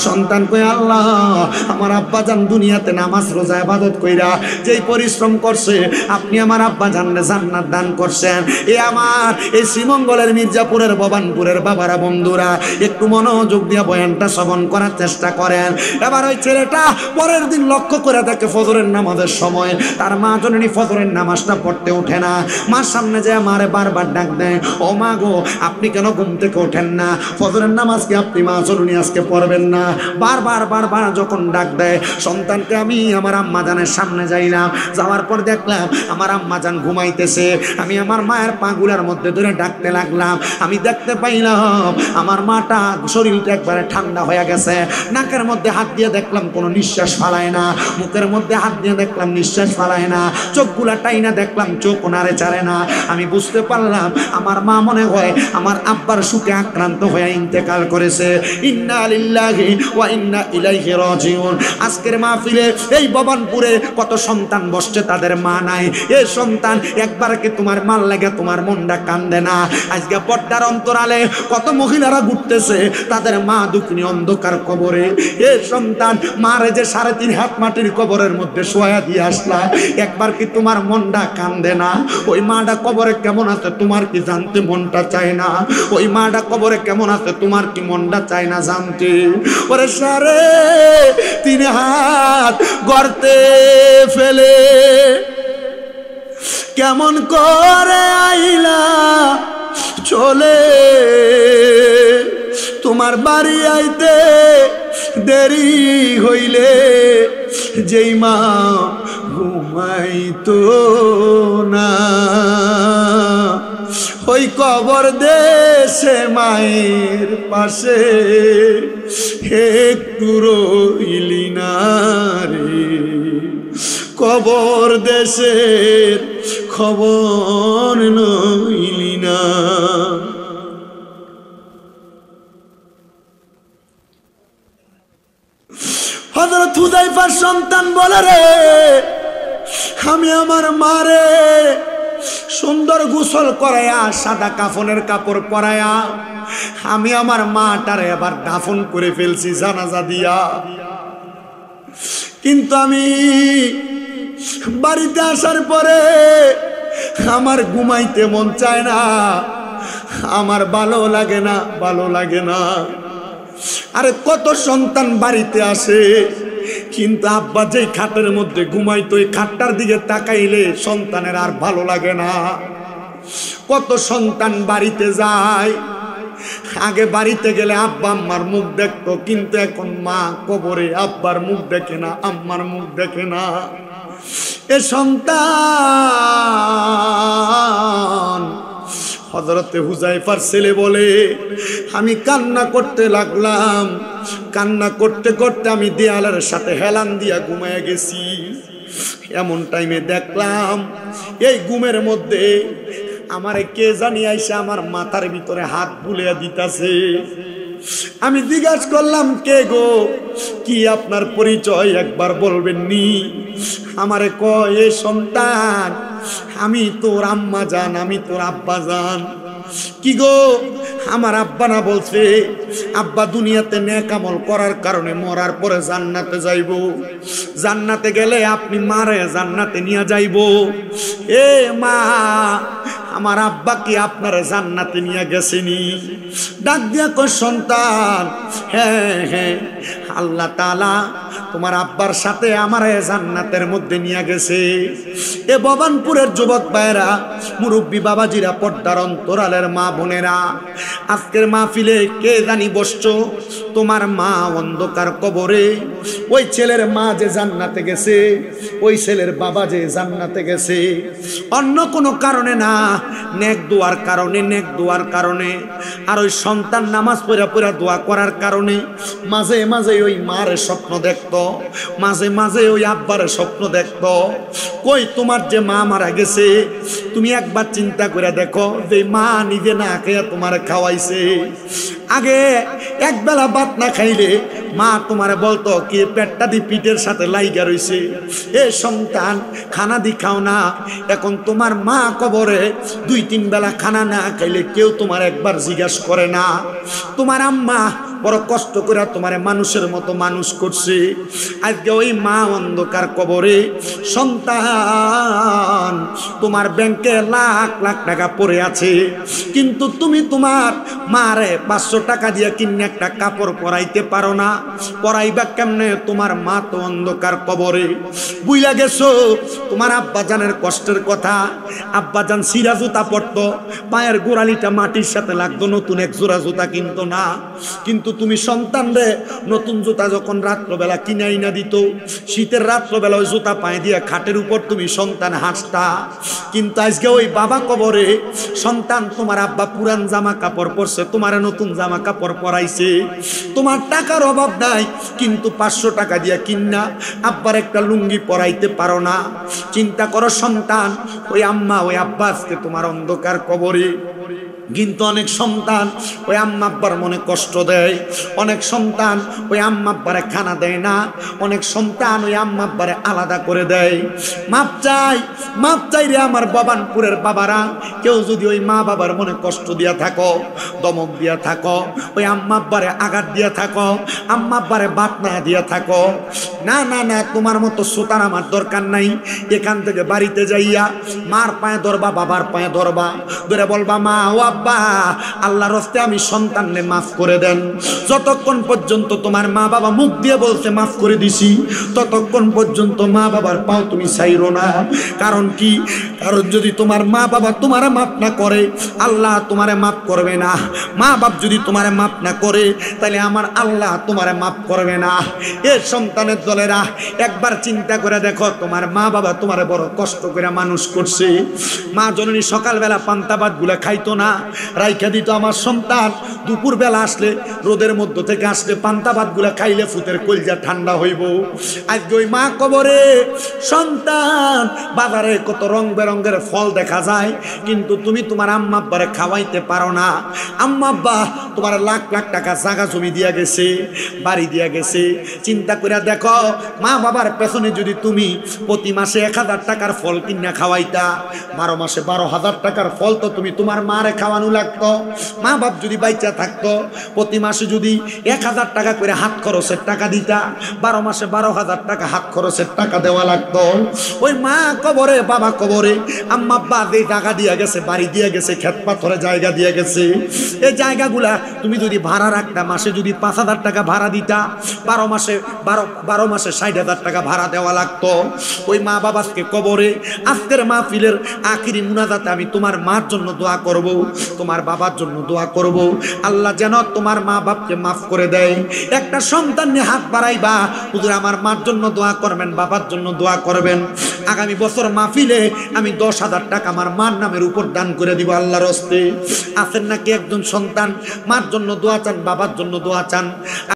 সন্তান কই, আল্লাহ আমার আব্বা জান দুনিয়াতে নামাজ রোজা ইবাদত কইরা যেই পরিশ্রম করছে, আপনি আমার আব্বা জানলে জান্নাত দান করছেন। এ আমার এই শ্রীমঙ্গলের মির্জাপুরের ভবানপুরের বাবারা বন্ধুরা, একটু মনোযোগ দিয়ে বয়ানটা শ্রবণ করার চেষ্টা করেন। এবার ওই ছেলেটা পরের দিন লক্ষ্য করে দেখে ফজরের নামাজের সময় তার মা জননী ফজরের নামাজটা পড়তে ওঠে না। মার সামনে যায় মারে বারবার ডাক দেয়, ও মা গো আপনি কেন ঘুম থেকে ওঠেন না, ফজরের নামাজকে আপনি মা চলুনি আজকে পড়বেন না। বারবার যখন ডাক দেয় সন্তানকে, আমি আমার আম্মা জানের সামনে যাইলাম, যাওয়ার পর দেখলাম আমার আম্মা জান ঘুমাইতেছে। আমি আমার মায়ের পাগুলার মধ্যে ধরে ডাকতে লাগলাম। আমি দেখতে পাইলাম আমার মাটা শরীরটা একবারে ঠান্ডা হয়ে গেছে। নাকের মধ্যে হাত দিয়ে দেখলাম কোনো নিঃশ্বাস ফালায় না, মুখের মধ্যে হাত দিয়ে দেখলাম নিঃশ্বাস ফালায় না, চোখগুলা টাইনা দেখলাম চোখ নাড়ে চারে না। আমি বুঝতে পারলাম আমার মা মনে হয় আমার আব্বার সুখে আক্রান্ত হয়ে ইন্তেকাল করেছে। ইন্না লিল্লাহি ওয়া ইন্না ইলাইহি রাজিউন। আজকের মাহফিলে এই ভবানপুরে কত সন্তান বসছে তাদের মা নাই। এই সন্তান একবার কি তোমার মাল লাগে তোমার মনটা কান্দে না? আজকে পর্দার অন্তরালে কত মহিলারা ঘুরতেছে তাদের মা দুঃখিনী অন্ধকার কবরে। এই সন্তান মারে যে 3.5 হাত মাটির কবরের মধ্যে শোয়া দিয়ে আসলা, একবার কি তোমার মনটা কান্দে না? ওই মাটা কবরে কেমন আছে তোমার কি জানতে মনটা চায় না? ওই মাটা কবরে কেমন আছে তোমার কি মনটা চায় না জানতে? ওরে 3.5 হাত গর্তে ফেলে কেমন করে আইলা চলে, তোমার বাড়ি আইতে দেরি হইলে যেই মা ঘুমাইতো না, ওই কবর দেশে মায়ের পাশে একটু রইলি না রে। কবর দেশের খবর নইলি না। হযরত হুযায়ফার সন্তান বলে, রে আমি আমার মারে সুন্দর গোসল করায়া সাদা কাফনের কাপড় পরায়া আমি আমার মাটারে এবার দাফন করে ফেলছি জানাজা দিয়া। কিন্তু আমি বাড়িতে আসার পরে আমার ঘুমাইতে মন চায় না, আমার ভালো লাগে না, ভালো লাগে না। আরে কত সন্তান বাড়িতে আসে, কিন্তু আব্বা যেই খাটের মধ্যে ঘুমাইতো ওই খাটটার দিকে তাকাইলে সন্তানের আর ভালো লাগে না। কত সন্তান বাড়িতে যায়, আগে বাড়িতে গেলে আব্বা আম্মার মুখ দেখতো, কিন্তু এখন মা কবরে আব্বার মুখ দেখে না, আম্মার মুখ দেখে না। এ সন্তান হযরতে হুযায়ফার ছেলে বলে, আমি কান্না করতে লাগলাম, কান্না করতে করতে আমি দেয়ালের সাথে হেলান দিয়া ঘুমায় গেছি। এমন টাইমে দেখলাম এই ঘুমের মধ্যে আমারে কে জানি আইসা আমার মাথার ভিতরে হাত বুলিয়ে দিতাছে। আমি জিজ্ঞাসা করলাম, কে গো, কি আপনার পরিচয় একবার বলবেন নি? আমারে কয়, এ সন্তান আমি তোর আম্মা জান, আমি তোর আব্বা জান। কি গো, আমার আব্বা না বলছে আব্বা দুনিয়াতে নেক আমল করার কারণে মরার পরে জান্নাতে যাইব, জান্নাতে গেলে আপনি মারে জান্নাতে নিয়ে যাইব। এ মা, আমার আব্বা কি আপনার জান্নাতে নিয়ে গেছেনি? ডাক দিয়া কই, সন্তান হ্যাঁ হ্যাঁ, আল্লাহ তাআলা তোমার আব্বার সাথে আমার জান্নাতের মধ্যে নিয়ে গেছে। এ ভবানপুরের যুবক ভাইরা, মুরব্বী বাবাজিরা, পর্দার অন্তরালের মা বোনেরা, আজকের মাহফিলে কে জানি বসছো, তোমার মা অন্ধকার কবরে। ওই ছেলের মা যে জান্নাতে গেছে, ওই ছেলের বাবা যে জান্নাতে গেছে, অন্য কোনো কারণে না, নেক দোয়ার কারণে, নেক দোয়ার কারণে। আর ওই সন্তান নামাজ পড়া পড়া দোয়া করার কারণে মাঝে মাঝে ওই মার স্বপ্ন দেখতো, মাঝে মাঝে ওই আব্বার স্বপ্ন দেখতো। কই, তোমার যে মা মারা গেছে, তুমি একবার চিন্তা করে দেখো যে মা নিজে না খেয়ে তোমার খাওয়াইছে। আগে একবেলা ভাত না খাইলে মা তোমারে বলতো কি পেটটা দি পিঠের সাথে লাইগা রইছে, এ সন্তান খানা দি খাও না। এখন তোমার মা কবরে 2-3 বেলা খানা না খাইলে কেউ তোমার একবার জিজ্ঞাসা করে না। তোমার আম্মা বড় কষ্ট করে তোমারে মানুষের মতো মানুষ করছে, আজকে ওই মা অন্ধকার কবরে। সন্তান তোমার ব্যাংকে লাখ লাখ টাকা পড়ে আছে, কিন্তু তুমি তোমার মারে 500 টাকা দিয়ে কিনে একটা কাপড় পরাইতে পারো না। পরাইবা কেমনে? তোমার মা তো অন্ধকার কবরে। বুইলা গেছো তোমার আব্বাজানের কষ্টের কথা। আব্বাজান সিরা জুতা পরতো, পায়ের গোড়ালিটা মাটির সাথে লাগতো, নতুন এক জোড়া জুতা কিনতো না। কিন্তু তুমি সন্তান রে নতুন জুতা যখন রাত্রবেলা কিনাই না দিত, শীতের রাত্রবেলা ওই জুতা পায়ে দিয়ে খাটের উপর তুমি সন্তান হাসতা। কিন্তু আজকে ওই বাবা কবরে সন্তান তোমার আব্বা পুরান জামা কাপড় পরছে, তোমার নতুন জামা কাপড় পরাইছে। তোমার টাকার অভাব নাই, কিন্তু 500 টাকা দিয়ে কিন্না আব্বার একটা লুঙ্গি পরাইতে পারো না। চিন্তা করো সন্তান, ওই আম্মা ওই আব্বা আজকে তোমার অন্ধকার কবরে। কিন্তু অনেক সন্তান ওই আম্মা আব্বার মনে কষ্ট দেয়, অনেক সন্তান ওই আম্মা আব্বারে খানা দেয় না, অনেক সন্তান ওই আম্মা আব্বারে আলাদা করে দেয়। মাপ চাই রে আমার বাবানপুরের বাবারা। কেউ যদি ওই মা বাবার মনে কষ্ট দিয়া থাকো, দমক দিয়া থাকো, ওই আম্মা আব্বারে আঘাত দিয়া থাকো, আম্মা আব্বারে বাটনা দিয়া থাকো, না না না, তোমার মতো সুতার আমার দরকার নাই। এখান থেকে বাড়িতে যাইয়া মার পায়ে ধরবা, বাবার পায়ে ধরবা, ধরে বলবা মা ও আব্বা, আল্লাহর রাস্তে আমি সন্তানকে মাফ করে দেন। যতক্ষণ পর্যন্ত তোমার মা বাবা মুখ দিয়ে বলতে মাফ করে দিছি, ততক্ষণ পর্যন্ত মা বাবার পাও তুমি ছাইরো না। কারণ কি? কারণ যদি তোমার মা বাবা তোমারে মাফ না করে, আল্লাহ তোমারে মাফ করবে না। মা বাপ যদি তোমারে মাফ না করে, তাহলে আমার আল্লাহ তোমারে মাফ করবে না। এ সন্তানের দলেরা, একবার চিন্তা করে দেখো, তোমার মা বাবা তোমারে বড় কষ্ট করে মানুষ করছে। মা জননী সকালবেলা পান্তা ভাত গুলা খাইতো না, রাইখা দিত। আমার সন্তান দুপুর বেলা আসলে, রোদের মধ্য থেকে আসলে পান্তা ভাত গুলা খাইলে ফুতের কলজা ঠান্ডা হইব। আজকে ওই মা কবরে সন্তান, বাজারে কত রং বেরঙ্গের ফল দেখা যায়, কিন্তু তুমি তোমার আম্মা আব্বারে খাওয়াইতে পারো না। আম্মা আব্বা তোমার লাখ লাখ টাকা জায়গা জমি দিয়া গেছে, বাড়ি দিয়া গেছে। চিন্তা করে দেখো, মা বাবার পেছনে যদি তুমি প্রতি মাসে 1000 টাকার ফল কিনা খাওয়াইতা, 12 মাসে 12,000 টাকার ফল তো তুমি তোমার মারে খাওয়ানো লাগতো। মা বাপ যদি বাইচা থাকতো, প্রতি মাসে যদি 1000 টাকা করে হাত খরচের টাকা দিতা, 12 মাসে 12,000 টাকা হাত খরচের টাকা দেওয়া লাগতো। ওই মা কবরে, বাবা কবরে, আম্মা আব্বা যে টাকা দিয়া গেছে, বাড়ি দিয়া গেছে, ক্ষেত পাথরে জায়গা দিয়া গেছে, এই জায়গাগুলা তুমি যদি ভাড়া রাখতা, মাসে যদি 5,000 টাকা ভাড়া দিতা, 12 মাসে 60,000 টাকা ভাড়া দেওয়া লাগতো। ওই মা বাবাকে কবরে আজকের মাহফিলের আখিরি মুনাজাতে আমি তোমার মার জন্য দোয়া করব, তোমার বাবার জন্য দোয়া করব, আল্লাহ যেন তোমার মা বাপকে মাফ করে দেয়। একটা সন্তান নিয়ে হাত বাড়াইবা, হুজুর আমার মার জন্য দোয়া করবেন, বাবার জন্য দোয়া করবেন। আগামী বছর মাহফিলে আমি 10,000 টাকা আমার মার নামের উপর দান করে দিব আল্লাহর হস্তে। আছেন নাকি একজন সন্তান মার জন্য দোয়া চান, বাবার জন্য দোয়া চান?